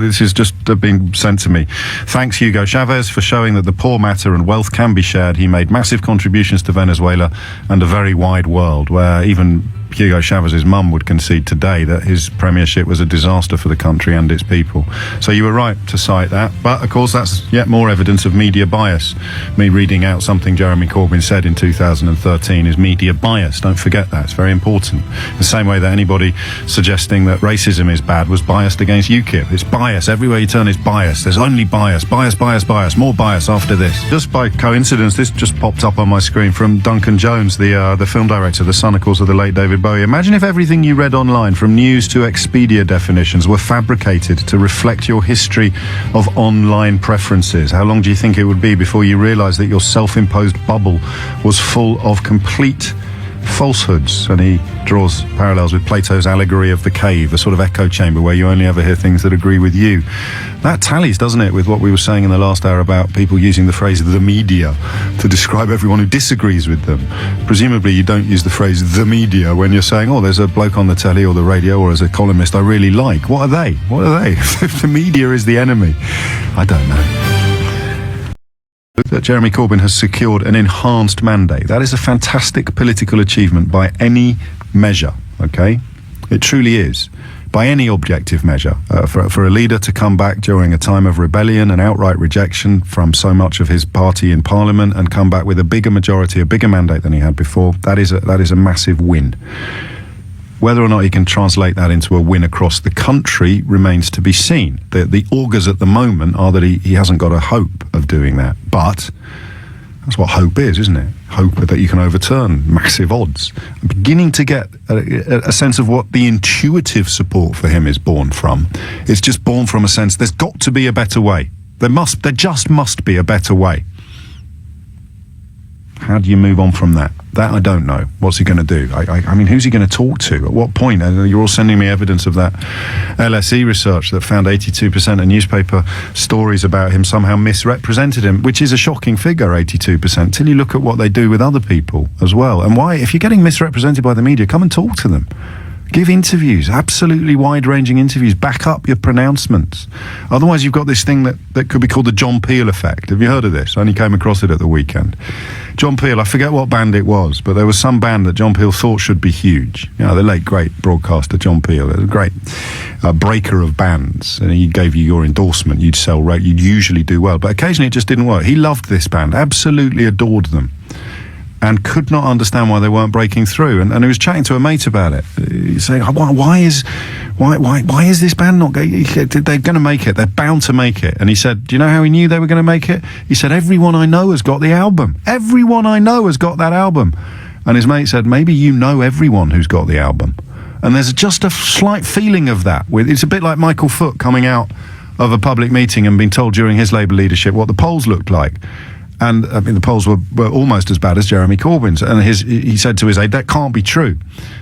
This is just being sent to me. Thanks, Hugo Chavez, for showing that the poor matter and wealth can be shared. He made massive contributions to Venezuela and a very wide world, where even Hugo Chavez's mum would concede today that his premiership was a disaster for the country and its people. So you were right to cite that. But, of course, that's yet more evidence of media bias. Me reading out something Jeremy Corbyn said in 2013 is media bias. Don't forget that. It's very important. The same way that anybody suggesting that racism is bad was biased against UKIP. It's bias. Everywhere you turn, it's bias. There's only bias. Bias, bias, bias. More bias after this. Just by coincidence, this just popped up on my screen from Duncan Jones, the film director, the son, of course, of the late David Bowie. Imagine if everything you read online, from news to Expedia definitions, were fabricated to reflect your history of online preferences. How long do you think it would be before you realised that your self-imposed bubble was full of complete falsehoods, and he draws parallels with Plato's allegory of the cave, a sort of echo chamber where you only ever hear things that agree with you. That tallies, doesn't it, with what we were saying in the last hour about people using the phrase the media to describe everyone who disagrees with them. Presumably you don't use the phrase the media when you're saying, oh, there's a bloke on the telly or the radio or as a columnist I really like. What are they? If the media is the enemy, I don't know. That Jeremy Corbyn has secured an enhanced mandate. That is a fantastic political achievement by any measure, okay? It truly is. By any objective measure. For a leader to come back during a time of rebellion and outright rejection from so much of his party in Parliament and come back with a bigger majority, a bigger mandate than he had before, that is a massive win. Whether or not he can translate that into a win across the country remains to be seen. The augurs at the moment are that he hasn't got a hope of doing that. But that's what hope is, isn't it? Hope that you can overturn massive odds. I'm beginning to get a sense of what the intuitive support for him is born from. It's just born from a sense there's got to be a better way. There just must be a better way. How do you move on from that? That I don't know. What's he going to do? I mean, who's he going to talk to? At what point? You're all sending me evidence of that LSE research that found 82% of newspaper stories about him somehow misrepresented him, which is a shocking figure, 82%, till you look at what they do with other people as well. And why, if you're getting misrepresented by the media, come and talk to them. Give interviews, absolutely wide-ranging interviews. Back up your pronouncements. Otherwise, you've got this thing that could be called the John Peel effect. Have you heard of this? I only came across it at the weekend. John Peel, I forget what band it was, but there was some band that John Peel thought should be huge. You know, the late, great broadcaster John Peel, a great breaker of bands. And he gave you your endorsement. You'd sell, you'd usually do well. But occasionally it just didn't work. He loved this band, absolutely adored them, and could not understand why they weren't breaking through. And he was chatting to a mate about it. He's saying, why is this band not going? They're going to make it. They're bound to make it. And he said, do you know how he knew they were going to make it? He said, everyone I know has got the album. Everyone I know has got that album. And his mate said, maybe you know everyone who's got the album. And there's just a slight feeling of that. It's a bit like Michael Foot coming out of a public meeting and being told during his Labour leadership what the polls looked like. And I mean, the polls were almost as bad as Jeremy Corbyn's. And he said to his aide, that can't be true.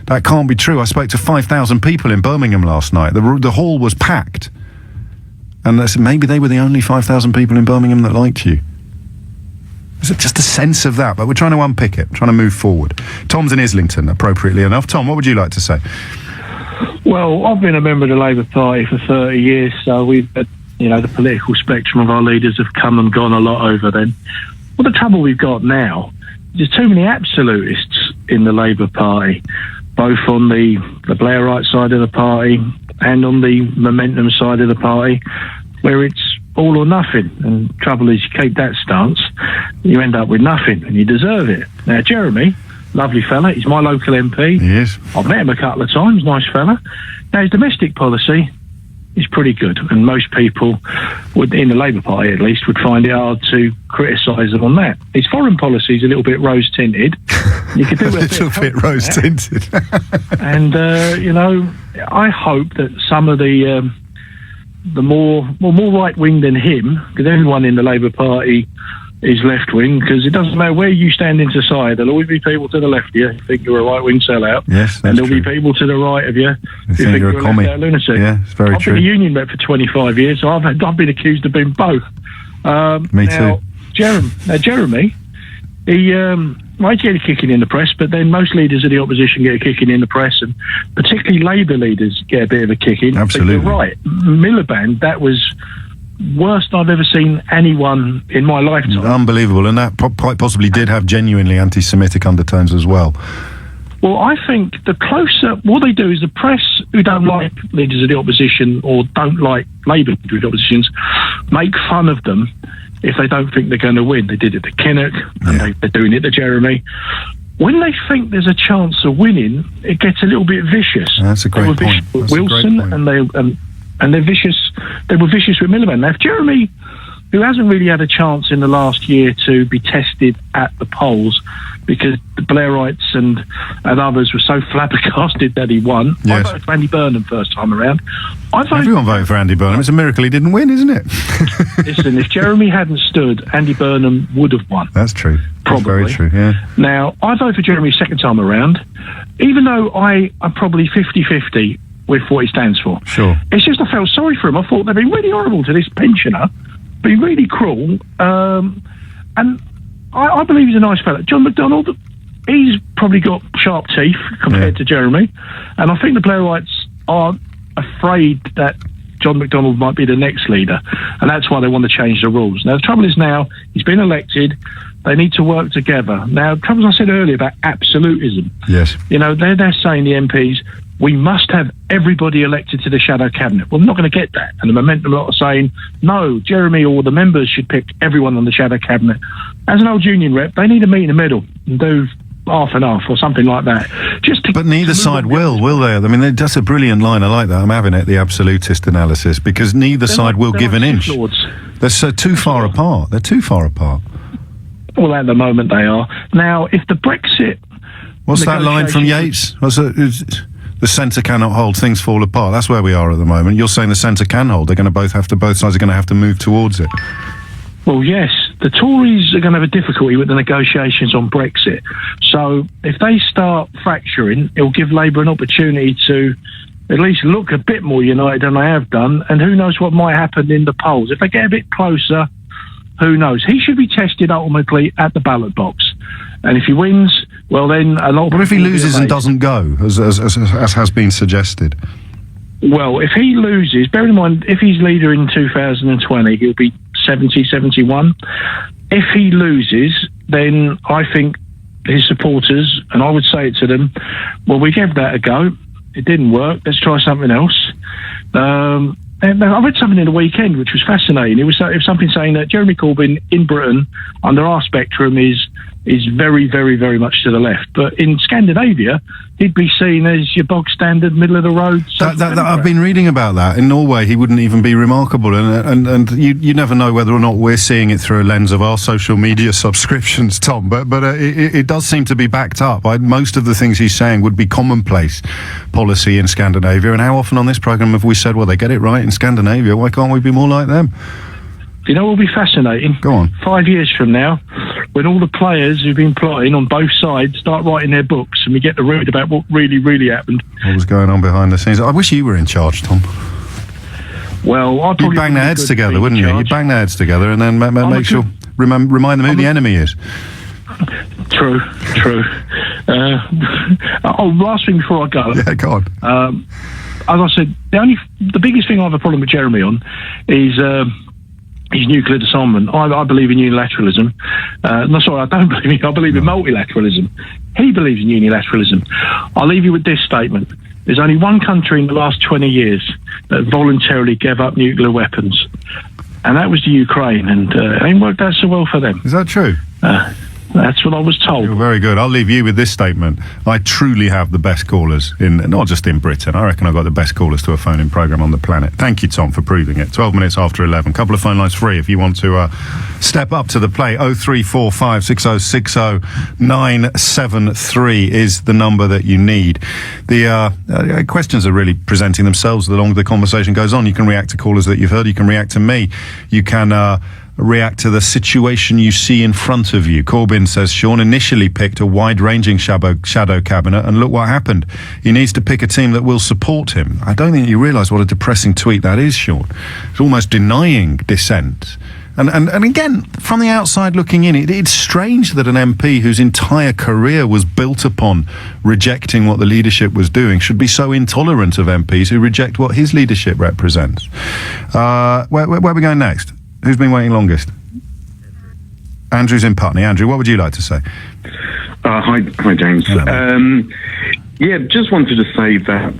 That can't be true. I spoke to 5,000 people in Birmingham last night. The hall was packed. And I said, maybe they were the only 5,000 people in Birmingham that liked you. Is it just a sense of that? But we're trying to unpick it, trying to move forward. Tom's in Islington, appropriately enough. Tom, what would you like to say? Well, I've been a member of the Labour Party for 30 years, so we've had, the political spectrum of our leaders have come and gone a lot over then. Well, the trouble we've got now, there's too many absolutists in the Labour Party, both on the Blairite side of the party and on the Momentum side of the party, where it's all or nothing. And the trouble is, you keep that stance, you end up with nothing, and you deserve it. Now, Jeremy, lovely fella, he's my local MP. He is. I've met him a couple of times, nice fella. Now, his domestic policy is pretty good, and most people would, in the Labour Party at least, would find it hard to criticise him on that. His foreign policy is a little bit rose-tinted. You could do a little bit rose-tinted. And I hope that some of the more right-wing than him, because everyone in the Labour Party is left-wing, because it doesn't matter where you stand in society, there'll always be people to the left of you who think you're a right-wing sellout. Yes, and there'll be people to the right of you who think you're a left-out lunatic. Yeah, it's very true. I've been a union rep for 25 years, so I've been accused of being both. Me too. Jeremy, he might get a kicking in the press, but then most leaders of the opposition get a kicking in the press, and particularly Labour leaders get a bit of a kicking. Absolutely. But you're right. Miliband, that was worst I've ever seen anyone in my lifetime. Unbelievable, and that quite possibly did have genuinely anti-Semitic undertones as well. Well, I think what they do is the press who don't like leaders of the opposition or don't like Labour leaders of the oppositions make fun of them if they don't think they're going to win. They did it to Kinnock, and they're doing it to Jeremy. When they think there's a chance of winning, it gets a little bit vicious. That's a great point. Wilson, and they're vicious. They were vicious with Miliband. Now, if Jeremy who hasn't really had a chance in the last year to be tested at the polls because the Blairites and others were so flabbergasted that he won. Yes. I voted for Andy Burnham first time around. Everyone voted for Andy Burnham. It's a miracle he didn't win, isn't it? Listen, if Jeremy hadn't stood, Andy Burnham would have won. That's true. Probably. That's very true, yeah. Now, I voted for Jeremy second time around, even though I'm probably 50-50 with what he stands for. Sure. It's just I felt sorry for him. I thought they'd been really horrible to this pensioner, be really cruel, and I believe he's a nice fella. John McDonnell, he's probably got sharp teeth compared to Jeremy, and I think the Blairites are afraid that John McDonnell might be the next leader, and that's why they want to change the rules. Now, the trouble is now he's been elected. They need to work together. Now, the trouble I said earlier about absolutism. Yes. You know, they're saying, the MPs, we must have everybody elected to the shadow cabinet. Well, we're not going to get that. And the Momentum lot are saying, no, Jeremy or the members should pick everyone on the shadow cabinet. As an old union rep, they need to meet in the middle and do half and half or something like that. But neither side will they? I mean, that's a brilliant line. I like that. I'm having it, the absolutist analysis, because neither side will give an inch. They're so too far apart. They're too far apart. Well, at the moment they are. Now, if the Brexit... What's that line from Yeats? The centre cannot hold, things fall apart. That's where we are at the moment. You're saying the centre can hold. Both sides are going to have to move towards it. Well, yes. The Tories are going to have a difficulty with the negotiations on Brexit. So if they start fracturing, it'll give Labour an opportunity to at least look a bit more united than they have done. And who knows what might happen in the polls. If they get a bit closer, who knows? He should be tested ultimately at the ballot box. And if he wins, well, then a lot. What if he loses and doesn't go, as has been suggested? Well, if he loses, bear in mind, if he's leader in 2020, he'll be 70, 71. If he loses, then I think his supporters, and I would say it to them, well, we gave that a go. It didn't work. Let's try something else. And I read something in the weekend which was fascinating. It was something saying that Jeremy Corbyn in Britain, under our spectrum, is very, very, very much to the left. But in Scandinavia, he'd be seen as your bog standard, middle of the road. I've been reading about that. In Norway, he wouldn't even be remarkable, and you never know whether or not we're seeing it through a lens of our social media subscriptions, Tom. But it does seem to be backed up. Most of the things he's saying would be commonplace policy in Scandinavia. And how often on this programme have we said, well, they get it right in Scandinavia? Why can't we be more like them? You know what will be fascinating? Go on. 5 years from now, when all the players who've been plotting on both sides start writing their books and we get to read about what really, really happened. What was going on behind the scenes? I wish you were in charge, Tom. Well, I'd probably... You'd bang their heads together, wouldn't you? You'd bang their heads together and then make sure... Remind them who the enemy is. True. Last thing before I go. Yeah, go on. As I said, the biggest thing I have a problem with Jeremy on is... his nuclear disarmament. I believe in unilateralism. No, sorry, I don't believe in. I believe in multilateralism. He believes in unilateralism. I'll leave you with this statement. There's only one country in the last 20 years that voluntarily gave up nuclear weapons, and that was the Ukraine, and it ain't worked out so well for them. Is that true? That's what I was told. You're very good. I'll leave you with this statement. I truly have the best callers, not just in Britain. I reckon I've got the best callers to a phone-in programme on the planet. Thank you, Tom, for proving it. 12 minutes after 11. Couple of phone lines free if you want to step up to the plate. 0345 6060 973 is the number that you need. The questions are really presenting themselves the longer the conversation goes on. You can react to callers that you've heard. You can react to me. You can... react to the situation you see in front of you. Corbyn says Sean initially picked a wide-ranging shadow cabinet, and look what happened. He needs to pick a team that will support him. I don't think you realise what a depressing tweet that is, Sean. It's almost denying dissent. And again, from the outside looking in, it's strange that an MP whose entire career was built upon rejecting what the leadership was doing should be so intolerant of MPs who reject what his leadership represents. Where are we going next? Who's been waiting longest? Andrew's in Putney. Andrew, what would you like to say? Hi, James. Just wanted to say that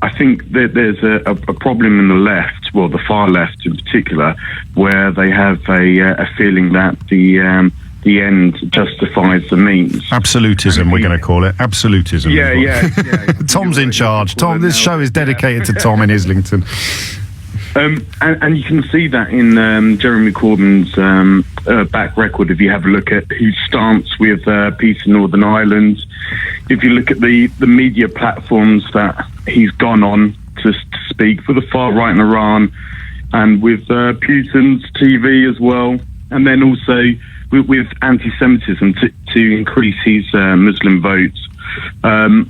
I think that there's a problem in the left, well, the far left in particular, where they have a feeling that the end justifies the means. Absolutism, we're going to call it. Absolutism. Yeah. Tom's in charge. Tom, this show is dedicated to Tom in Islington. And you can see that in Jeremy Corbyn's back record. If you have a look at his stance with peace in Northern Ireland, if you look at the media platforms that he's gone on to speak for the far right in Iran, and with Putin's TV as well, and then also with anti-Semitism to increase his Muslim votes.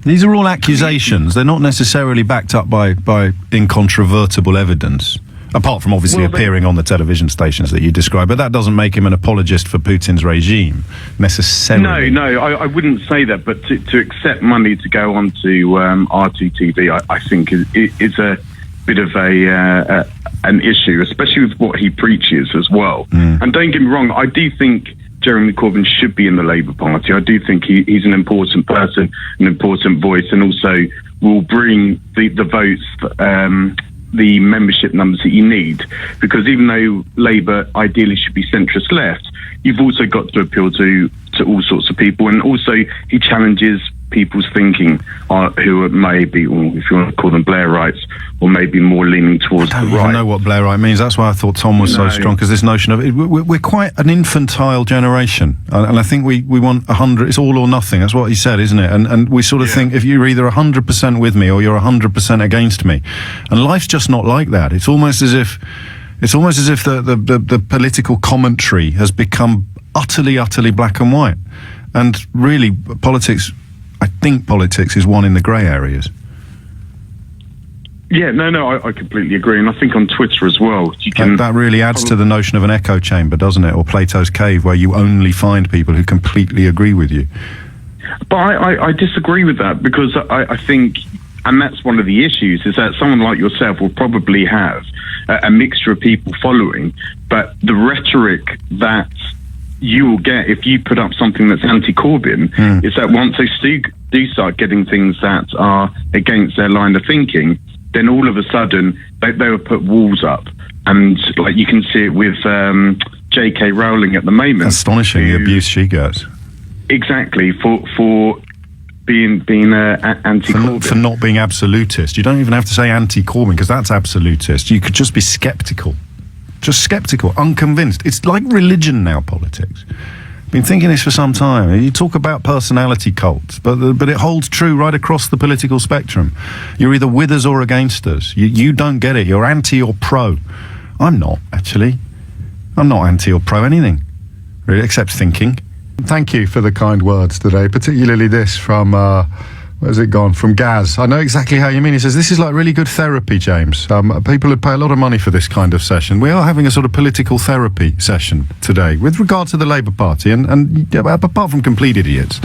These are all accusations. They're not necessarily backed up by incontrovertible evidence, apart from obviously appearing on the television stations that you describe. But that doesn't make him an apologist for Putin's regime, necessarily. No, I wouldn't say that. But to accept money to go on to RTTV, I think is a bit of an issue, especially with what he preaches as well. And don't get me wrong, I do think Jeremy Corbyn should be in the Labour Party. I do think he's an important person, an important voice, and also will bring the votes, the membership numbers that you need. Because even though Labour ideally should be centrist left, you've also got to appeal to all sorts of people, and also he challenges people's thinking, who are maybe, or if you want to call them Blairites, or maybe more leaning towards the right. I don't even know what Blairite means. That's why I thought Tom was so strong, because this notion of we're quite an infantile generation, and I think we want 100. It's all or nothing. That's what he said, isn't it? And we sort of think if you're either 100% with me or you're 100% against me, and life's just not like that. It's almost as if the political commentary has become utterly black and white, and really politics. I think politics is one in the grey areas. Yeah, no, I completely agree, and I think on Twitter as well. That really adds to the notion of an echo chamber, doesn't it? Or Plato's cave, where you only find people who completely agree with you. But I disagree with that, because I think, and that's one of the issues, is that someone like yourself will probably have a mixture of people following, but the rhetoric that you will get if you put up something that's anti-Corbyn is that once they do start getting things that are against their line of thinking, then all of a sudden they will put walls up, and like you can see it with J.K. Rowling at the moment. Astonishing, the abuse she gets. Exactly, for being anti-Corbyn. For not being absolutist. You don't even have to say anti-Corbyn, because that's absolutist. You could just be sceptical. Just sceptical, unconvinced. It's like religion now, politics. Been thinking this for some time. You talk about personality cults, but it holds true right across the political spectrum. You're either with us or against us. You don't get it. You're anti or pro. I'm not, actually. I'm not anti or pro anything, really, except thinking. Thank you for the kind words today, particularly this from... where's it gone? From Gaz. I know exactly how you mean. He says, this is like really good therapy, James. People would pay a lot of money for this kind of session. We are having a sort of political therapy session today with regard to the Labour Party. And apart from complete idiots,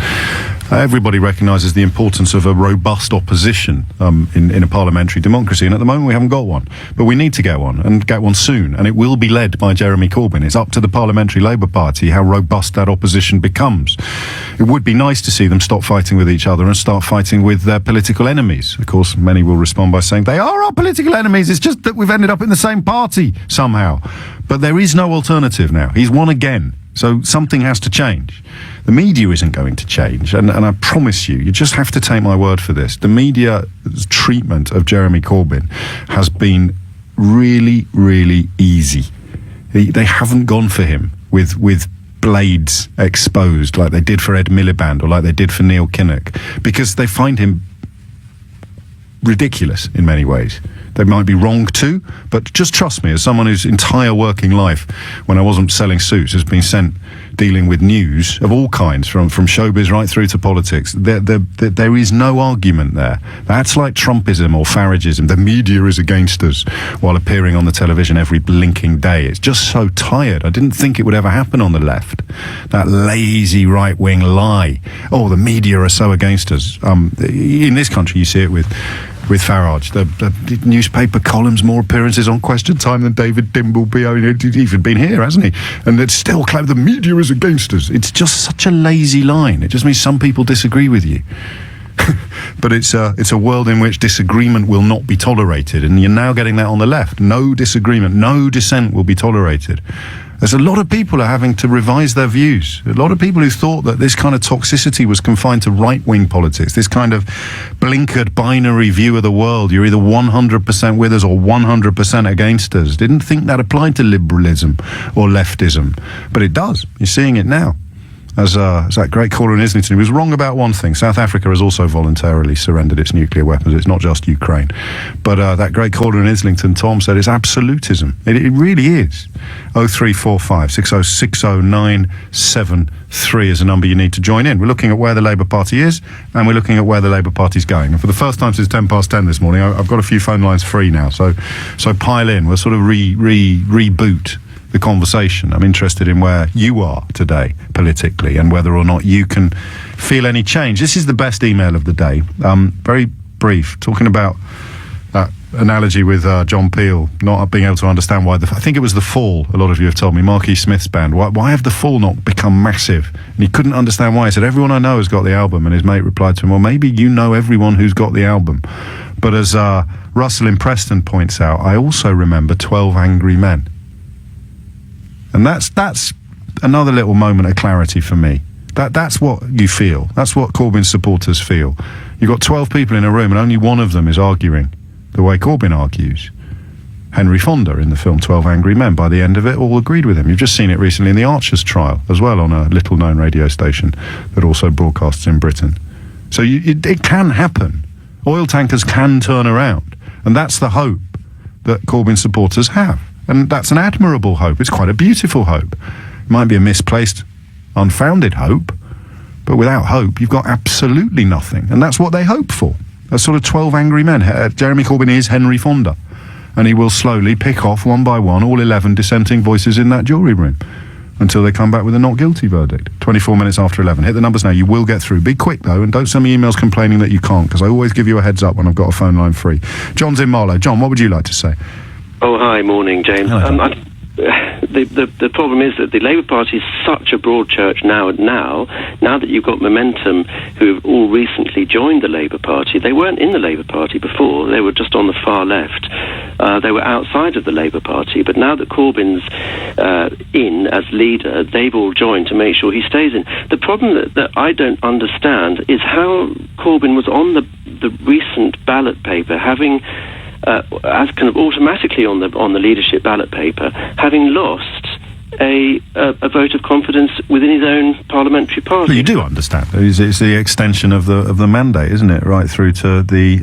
everybody recognises the importance of a robust opposition in a parliamentary democracy. And at the moment, we haven't got one. But we need to get one, and get one soon. And it will be led by Jeremy Corbyn. It's up to the Parliamentary Labour Party how robust that opposition becomes. It would be nice to see them stop fighting with each other and start fighting with their political enemies. Of course, many will respond by saying they are our political enemies. It's just that we've ended up in the same party somehow. But there is no alternative now. He's won again. So something has to change. The media isn't going to change. And I promise you just have to take my word for this. The media's treatment of Jeremy Corbyn has been really, really easy. They haven't gone for him with blades exposed like they did for Ed Miliband or like they did for Neil Kinnock, because they find him ridiculous in many ways. They might be wrong too, but just trust me, as someone whose entire working life, when I wasn't selling suits, has been spent dealing with news of all kinds, from showbiz right through to politics, there is no argument there. That's like Trumpism or Farageism. The media is against us, while appearing on the television every blinking day. It's just so tired. I didn't think it would ever happen on the left. That lazy right-wing lie. Oh, the media are so against us. In this country, you see it with Farage, the newspaper columns, more appearances on Question Time than David Dimbleby. I mean, he's even been here, hasn't he? And it's still claimed the media is against us. It's just such a lazy line. It just means some people disagree with you. But it's a world in which disagreement will not be tolerated, and you're now getting that on the left. No disagreement, no dissent will be tolerated. There's a lot of people are having to revise their views. A lot of people who thought that this kind of toxicity was confined to right-wing politics, this kind of blinkered binary view of the world, you're either 100% with us or 100% against us, didn't think that applied to liberalism or leftism. But it does. You're seeing it now. As that great caller in Islington, he was wrong about one thing. South Africa has also voluntarily surrendered its nuclear weapons. It's not just Ukraine. But that great caller in Islington, Tom, said it's absolutism. It really is. 0345 6060973 is the number you need to join in. We're looking at where the Labour Party is, and we're looking at where the Labour Party's going. And for the first time since 10 past 10 this morning, I've got a few phone lines free now. So pile in. We'll sort of reboot the conversation. I'm interested in where you are today politically and whether or not you can feel any change. This is the best email of the day. Very brief, talking about that analogy with John Peel not being able to understand why I think it was The Fall, a lot of you have told me, Marquis Smith's band, why have The Fall not become massive? And he couldn't understand why. He said, everyone I know has got the album, and his mate replied to him, well, maybe you know everyone who's got the album. But as Russell in Preston points out, I also remember 12 Angry Men. And that's another little moment of clarity for me. That's what you feel. That's what Corbyn supporters feel. You've got 12 people in a room and only one of them is arguing the way Corbyn argues. Henry Fonda in the film 12 Angry Men, by the end of it, all agreed with him. You've just seen it recently in the Archers trial as well, on a little-known radio station that also broadcasts in Britain. So it can happen. Oil tankers can turn around. And that's the hope that Corbyn supporters have. And that's an admirable hope. It's quite a beautiful hope. It might be a misplaced, unfounded hope, but without hope, you've got absolutely nothing. And that's what they hope for. That's sort of 12 Angry Men. Jeremy Corbyn is Henry Fonda. And he will slowly pick off, one by one, all 11 dissenting voices in that jury room until they come back with a not guilty verdict. 24 minutes after 11. Hit the numbers now. You will get through. Be quick, though, and don't send me emails complaining that you can't, because I always give you a heads up when I've got a phone line free. John's in Marlow. John, what would you like to say? Oh, hi, morning, James. The problem is that the Labour Party is such a broad church now that you've got Momentum, who have all recently joined the Labour Party. They weren't in the Labour Party before. They were just on the far left. They were outside of the Labour Party. But now that Corbyn's in as leader, they've all joined to make sure he stays in. The problem that I don't understand is how Corbyn was on the recent ballot paper, having... as kind of automatically on the leadership ballot paper, having lost a vote of confidence within his own parliamentary party. Well, you do understand. It's the extension of the mandate, isn't it? Right through to the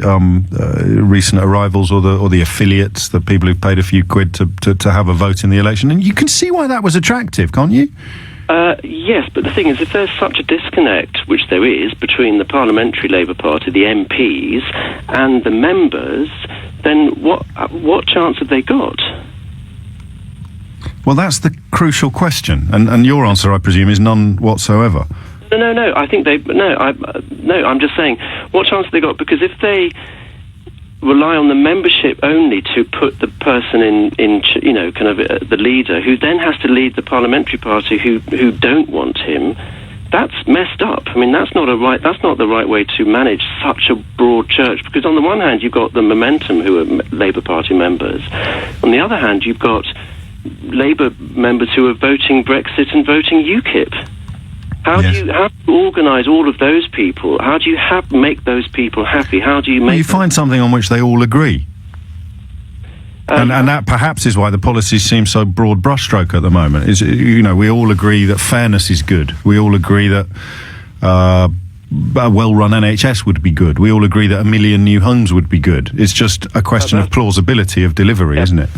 recent arrivals or the affiliates, the people who've paid a few quid to have a vote in the election. And you can see why that was attractive, can't you? Yes, but the thing is, if there's such a disconnect, which there is, between the Parliamentary Labour Party, the MPs, and the members, then what chance have they got? Well, that's the crucial question, and your answer, I presume, is none whatsoever. No. I think I'm just saying, what chance have they got? Because if they rely on the membership only to put the person in kind of the leader, who then has to lead the parliamentary party who don't want him, that's messed up. I mean, that's not the right way to manage such a broad church, because on the one hand you've got the Momentum, who are Labour Party members. On the other hand, you've got Labour members who are voting Brexit and voting UKIP. How do you organise all of those people? How do you make those people happy? How do you make... Well, you find something on which they all agree. And that perhaps is why the policies seem so broad brushstroke at the moment. We all agree that fairness is good. We all agree that a well-run NHS would be good. We all agree that 1 million new homes would be good. It's just a question of plausibility of delivery, isn't it?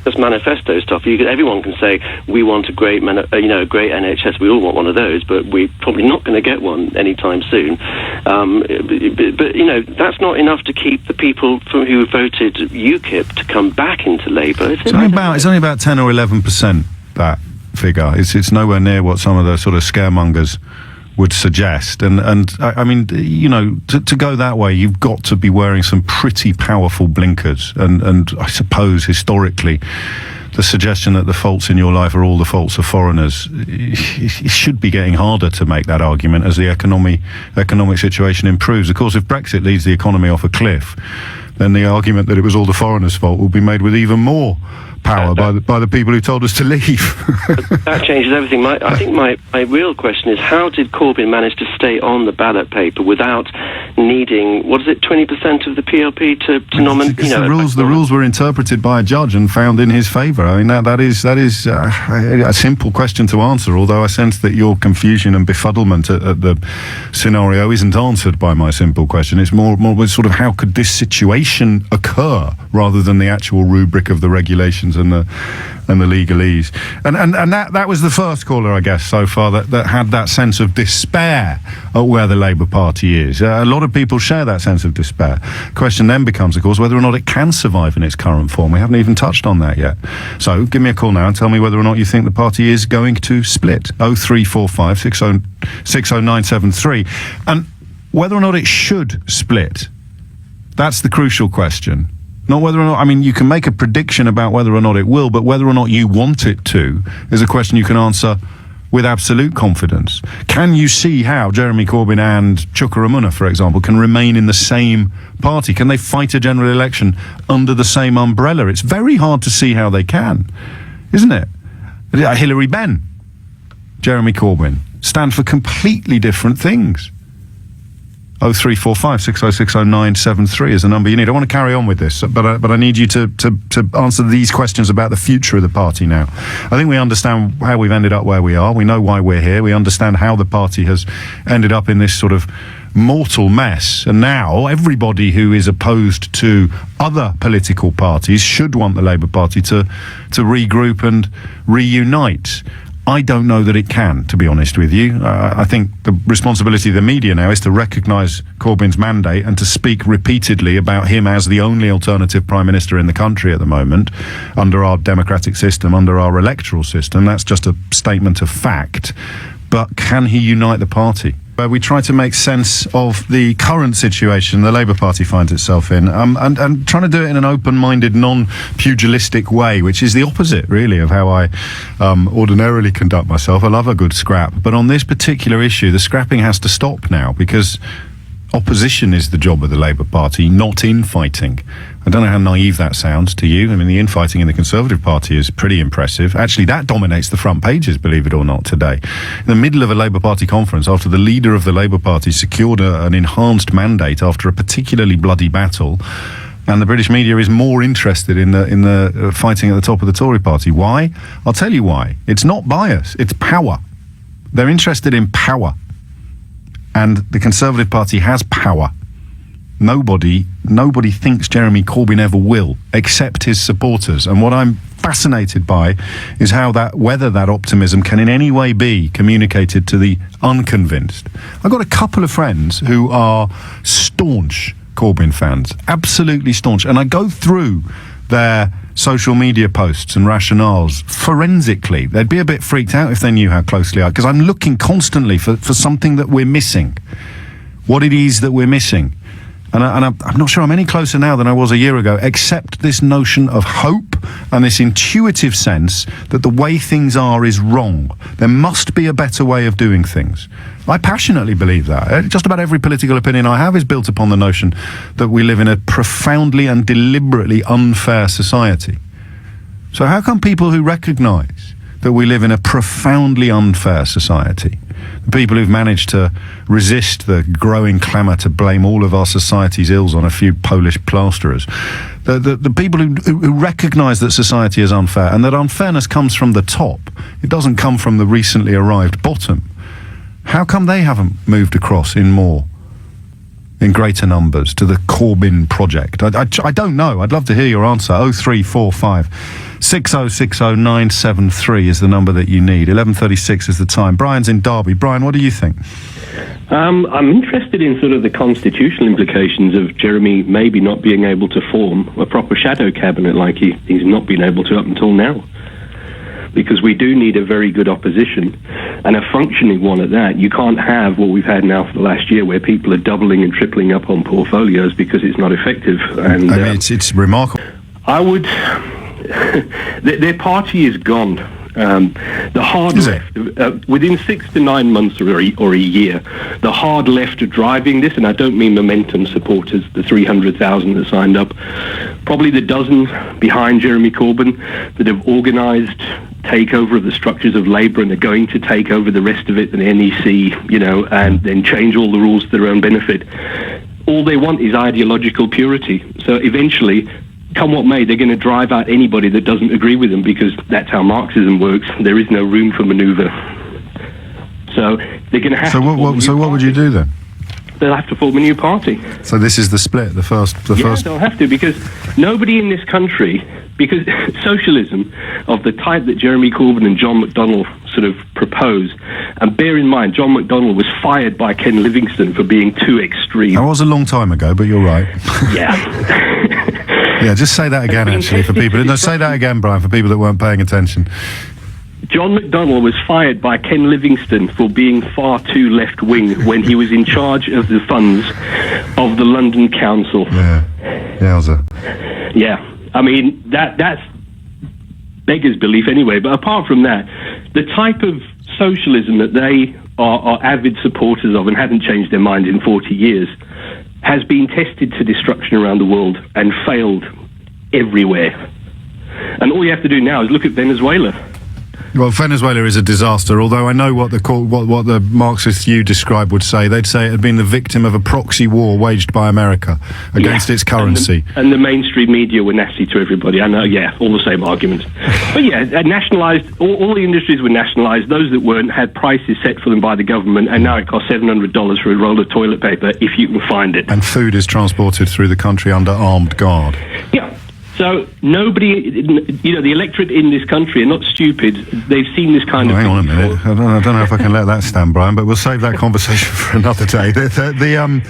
Just manifesto stuff. Everyone can say we want a great NHS. We all want one of those, but we're probably not going to get one anytime soon. But that's not enough to keep the people who voted UKIP to come back into Labour. It's only about 10 or 11%. That figure. It's nowhere near what some of the sort of scaremongers would suggest, and I mean, to go that way, you've got to be wearing some pretty powerful blinkers, and I suppose historically the suggestion that the faults in your life are all the faults of foreigners, it should be getting harder to make that argument as the economic situation improves. Of course, if Brexit leads the economy off a cliff, then the argument that it was all the foreigners' fault will be made with even more power by the people who told us to leave. That changes everything. I think my real question is, how did Corbyn manage to stay on the ballot paper without needing, 20% of the PLP to nominate? The rules were interpreted by a judge and found in his favour. I mean, that is a simple question to answer, although I sense that your confusion and befuddlement at the scenario isn't answered by my simple question. It's more sort of, how could this situation occur, rather than the actual rubric of the regulations and the legalese. And that was the first caller, I guess, so far that had that sense of despair at where the Labour Party is. A lot of people share that sense of despair. Question then becomes, of course, whether or not it can survive in its current form. We haven't even touched on that yet. So give me a call now and tell me whether or not you think the party is going to split. 0345 60973. And whether or not it should split. That's the crucial question. Not whether or not, I mean, you can make a prediction about whether or not it will, but whether or not you want it to is a question you can answer with absolute confidence. Can you see how Jeremy Corbyn and Chuka Umunna, for example, can remain in the same party? Can they fight a general election under the same umbrella? It's very hard to see how they can, isn't it? Hilary Benn, Jeremy Corbyn stand for completely different things. 0345 6060973 is the number you need. I want to carry on with this, but I need you to answer these questions about the future of the party now. I think we understand how we've ended up where we are. We know why we're here. We understand how the party has ended up in this sort of mortal mess. And now everybody who is opposed to other political parties should want the Labour Party to regroup and reunite. I don't know that it can, to be honest with you. I think the responsibility of the media now is to recognise Corbyn's mandate and to speak repeatedly about him as the only alternative Prime Minister in the country at the moment, under our democratic system, under our electoral system. That's just a statement of fact. But can he unite the party? We try to make sense of the current situation the Labour Party finds itself in, and trying to do it in an open-minded, non-pugilistic way, which is the opposite, really, of how I ordinarily conduct myself. I love a good scrap, but on this particular issue, the scrapping has to stop now, because opposition is the job of the Labour Party, not infighting. I don't know how naive that sounds to you. I mean, the infighting in the Conservative Party is pretty impressive. Actually, that dominates the front pages, believe it or not, today. In the middle of a Labour Party conference, after the leader of the Labour Party secured an enhanced mandate after a particularly bloody battle, and the British media is more interested in the fighting at the top of the Tory Party. Why? I'll tell you why. It's not bias, it's power. They're interested in power. And the Conservative Party has power. Nobody thinks Jeremy Corbyn ever will, except his supporters. And what I'm fascinated by is whether that optimism can in any way be communicated to the unconvinced. I've got a couple of friends who are staunch Corbyn fans, absolutely staunch. And I go through their social media posts and rationales forensically. They'd be a bit freaked out if they knew how closely because I'm looking constantly for something that we're missing, what it is that we're missing. And I'm not sure I'm any closer now than I was a year ago, except this notion of hope and this intuitive sense that the way things are is wrong. There must be a better way of doing things. I passionately believe that. Just about every political opinion I have is built upon the notion that we live in a profoundly and deliberately unfair society. So how come people who recognise that we live in a profoundly unfair society, the people who've managed to resist the growing clamour to blame all of our society's ills on a few Polish plasterers, the people who recognise that society is unfair and that unfairness comes from the top, it doesn't come from the recently arrived bottom, how come they haven't moved across in greater numbers to the Corbyn project? I don't know. I'd love to hear your answer. 0345 6060973 is the number that you need. 11:36 is the time. Brian's in Derby. Brian, what do you think? I'm interested in sort of the constitutional implications of Jeremy maybe not being able to form a proper shadow cabinet like he's not been able to up until now. Because we do need a very good opposition, and a functioning one at that. You can't have what we've had now for the last year, where people are doubling and tripling up on portfolios because it's not effective. And I mean, it's remarkable. I would... their party is gone. The hard left, within 6 to 9 months or a year, the hard left are driving this, and I don't mean Momentum supporters, the 300,000 that signed up, probably the dozen behind Jeremy Corbyn that have organised takeover of the structures of Labour, and they're going to take over the rest of it, the NEC, and then change all the rules to their own benefit. All they want is ideological purity. So eventually, come what may, they're going to drive out anybody that doesn't agree with them, because that's how Marxism works. There is no room for manoeuvre. So they're going to have to... So what would you do then? They'll have to form a new party. So this is the split, the first... They'll have to, because nobody in this country... Because socialism of the type that Jeremy Corbyn and John McDonnell sort of propose, and bear in mind, John McDonnell was fired by Ken Livingstone for being too extreme. That was a long time ago, but you're right. Yeah. Yeah, just say that again, actually, for people... No, say that again, Brian, for people that weren't paying attention. John McDonnell was fired by Ken Livingstone for being far too left-wing when he was in charge of the funds of the London Council. Yeah. Yowza. Yeah. I mean, that's beggars belief anyway. But apart from that, the type of socialism that they are avid supporters of and haven't changed their mind in 40 years has been tested to destruction around the world and failed everywhere. And all you have to do now is look at Venezuela. Well, Venezuela is a disaster, although I know what the Marxists you described would say. They'd say it had been the victim of a proxy war waged by America against its currency. And the mainstream media were nasty to everybody. I know, all the same arguments. But nationalised, all the industries were nationalised. Those that weren't had prices set for them by the government, and now it costs $700 for a roll of toilet paper, if you can find it. And food is transported through the country under armed guard. Yeah. So nobody, the electorate in this country are not stupid. They've seen this kind of thing. Hang on a minute. I don't know if I can let that stand, Brian, but we'll save that conversation for another day. The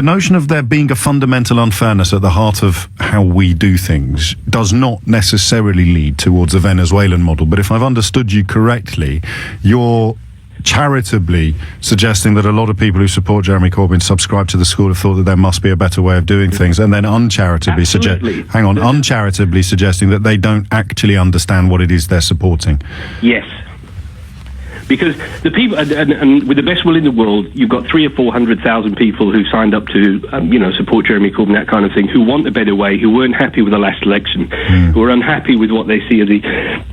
notion of there being a fundamental unfairness at the heart of how we do things does not necessarily lead towards a Venezuelan model. But if I've understood you correctly, you're charitably suggesting that a lot of people who support Jeremy Corbyn subscribe to the school of thought that there must be a better way of doing things, and then uncharitably suggesting that they don't actually understand what it is they're supporting. Yes. Because the people, and with the best will in the world, you've got 300,000 or 400,000 people who signed up to, support Jeremy Corbyn, that kind of thing, who want a better way, who weren't happy with the last election, who are unhappy with what they see as the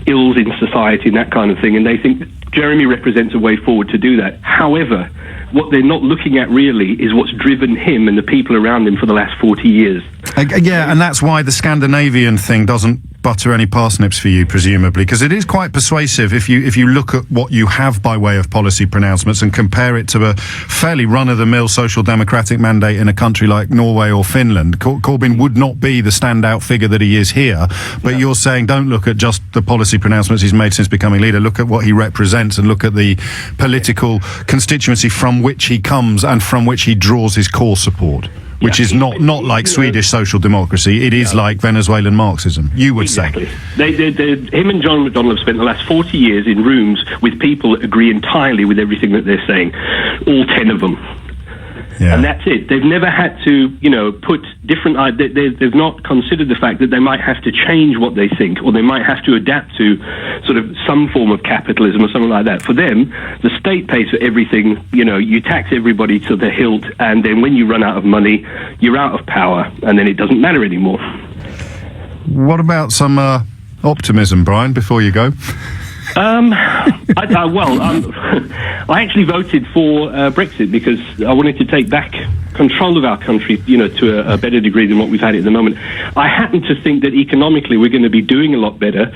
ills in society and that kind of thing, and they think Jeremy represents a way forward to do that. However, what they're not looking at really is what's driven him and the people around him for the last 40 years. Yeah, and that's why the Scandinavian thing doesn't butter any parsnips for you, presumably, because it is quite persuasive if you look at what you have by way of policy pronouncements and compare it to a fairly run-of-the-mill social democratic mandate in a country like Norway or Finland. Corbyn would not be the standout figure that he is here, but you're saying don't look at just the policy pronouncements he's made since becoming leader, look at what he represents and look at the political constituency from which he comes and from which he draws his core support. Which is not like Swedish social democracy. It is like Venezuelan Marxism, you would say. Him and John McDonnell have spent the last 40 years in rooms with people that agree entirely with everything that they're saying. All 10 of them. Yeah. And that's it. They've never had to, put different... They've not considered the fact that they might have to change what they think, or they might have to adapt to sort of some form of capitalism or something like that. For them, the state pays for everything. You tax everybody to the hilt, and then when you run out of money, you're out of power, and then it doesn't matter anymore. What about some optimism, Brian, before you go? I actually voted for Brexit because I wanted to take back control of our country, to a better degree than what we've had at the moment. I happen to think that economically we're going to be doing a lot better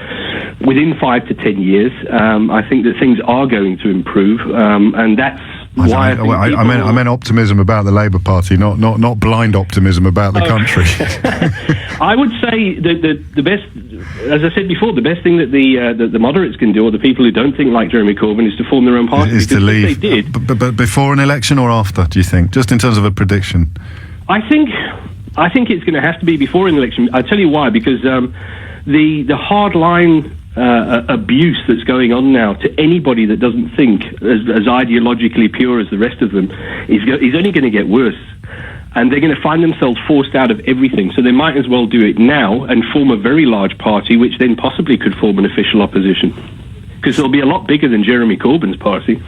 within 5 to 10 years. I think that things are going to improve, and that's why I meant optimism about the Labour Party, not blind optimism about the country. I would say that the best, as I said before, the best thing that the moderates can do, or the people who don't think like Jeremy Corbyn, is to form their own party. Is to leave. If they did, but before an election or after, do you think? Just in terms of a prediction. I think it's going to have to be before an election. I'll tell you why. Because the hard line abuse that's going on now to anybody that doesn't think as ideologically pure as the rest of them is only going to get worse. and they're going to find themselves forced out of everything. So they might as well do it now and form a very large party, which then possibly could form an official opposition, because it'll be a lot bigger than Jeremy Corbyn's party.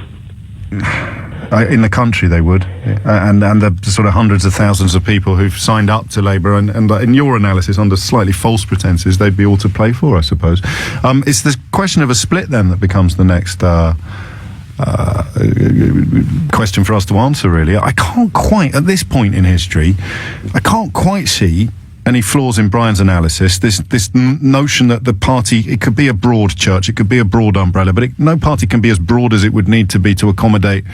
In the country, they would, and the sort of hundreds of thousands of people who've signed up to Labour, and in your analysis, under slightly false pretences, they'd be all to play for, I suppose. It's the question of a split then that becomes the next question for us to answer. Really, I can't quite, at this point in history, I can't quite see any flaws in Brian's analysis. This notion that the party, it could be a broad church, it could be a broad umbrella, but no party can be as broad as it would need to be to accommodate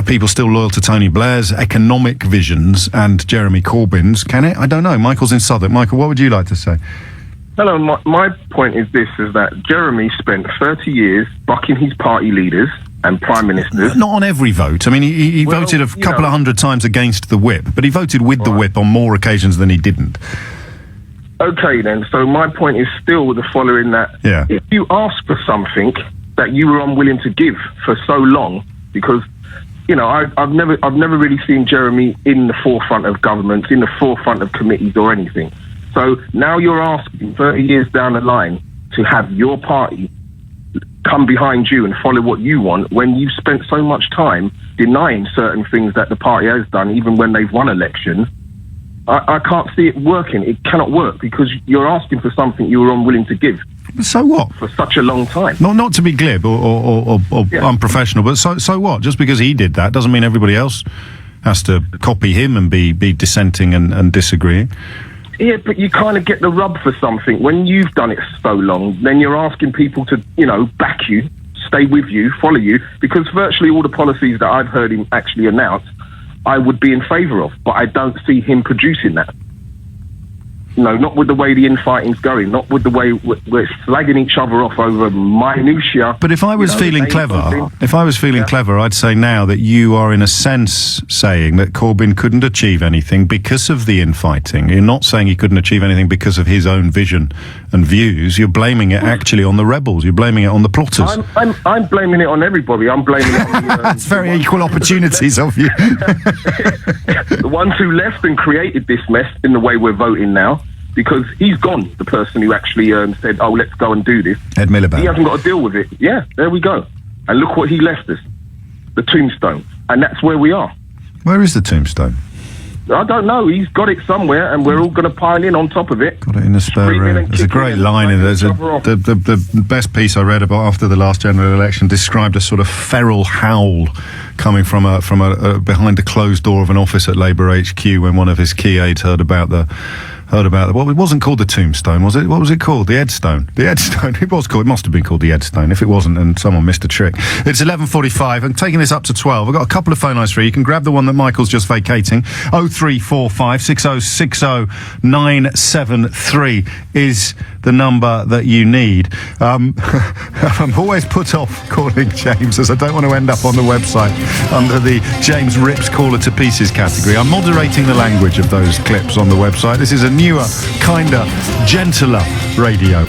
people still loyal to Tony Blair's economic visions and Jeremy Corbyn's. Can it? I don't know. Michael's in Southwark. Michael, what would you like to say? Hello, my point is this, is that Jeremy spent 30 years bucking his party leaders and prime ministers. Not on every vote. I mean, he voted a couple of hundred times against the whip, but he voted with the whip on more occasions than he didn't. Okay, then. So my point is still the following, that if you ask for something that you were unwilling to give for so long, because, you know, I've never really seen Jeremy in the forefront of governments, in the forefront of committees or anything. So now you're asking 30 years down the line to have your party come behind you and follow what you want, when you've spent so much time denying certain things that the party has done, even when they've won elections. I can't see it working. It cannot work, because you're asking for something you were unwilling to give. So what? For such a long time. Not to be glib or unprofessional, but so what? Just because he did that doesn't mean everybody else has to copy him and be dissenting and disagreeing. Yeah, but you kind of get the rub for something. When you've done it so long, then you're asking people to, you know, back you, stay with you, follow you, because virtually all the policies that I've heard him actually announce, I would be in favour of, but I don't see him producing that. No, not with the way the infighting's going, not with the way we're slagging each other off over minutiae. But if I was feeling clever, I'd say now that you are in a sense saying that Corbyn couldn't achieve anything because of the infighting. You're not saying he couldn't achieve anything because of his own vision and views. You're blaming it actually on the rebels. You're blaming it on the plotters. I'm blaming it on everybody. I'm blaming it on the... That's very equal opportunities of you. The ones who left and created this mess in the way we're voting now, because he's gone, the person who actually said, oh, let's go and do this. Ed Miliband. He hasn't got to deal with it. Yeah, there we go. And look what he left us. The tombstone. And that's where we are. Where is the tombstone? I don't know. He's got it somewhere, and we're all going to pile in on top of it. Got it in the spare room. There's a great line in there. The best piece I read about after the last general election described a sort of feral howl coming from a behind the closed door of an office at Labour HQ when one of his key aides heard about the well, it wasn't called the tombstone, was it? What was it called? The Edstone. The Edstone. It was called. It must have been called the Edstone. If it wasn't, then someone missed a trick. It's 11:45. I'm taking this up to 12. I've got a couple of phone lines for you. You can grab the one that Michael's just vacating. 0345 6060 973 is the number that you need. I'm always put off calling James, as I don't want to end up on the website under the James Rips Caller to Pieces category. I'm moderating the language of those clips on the website. This is a newer, kinder, gentler radio.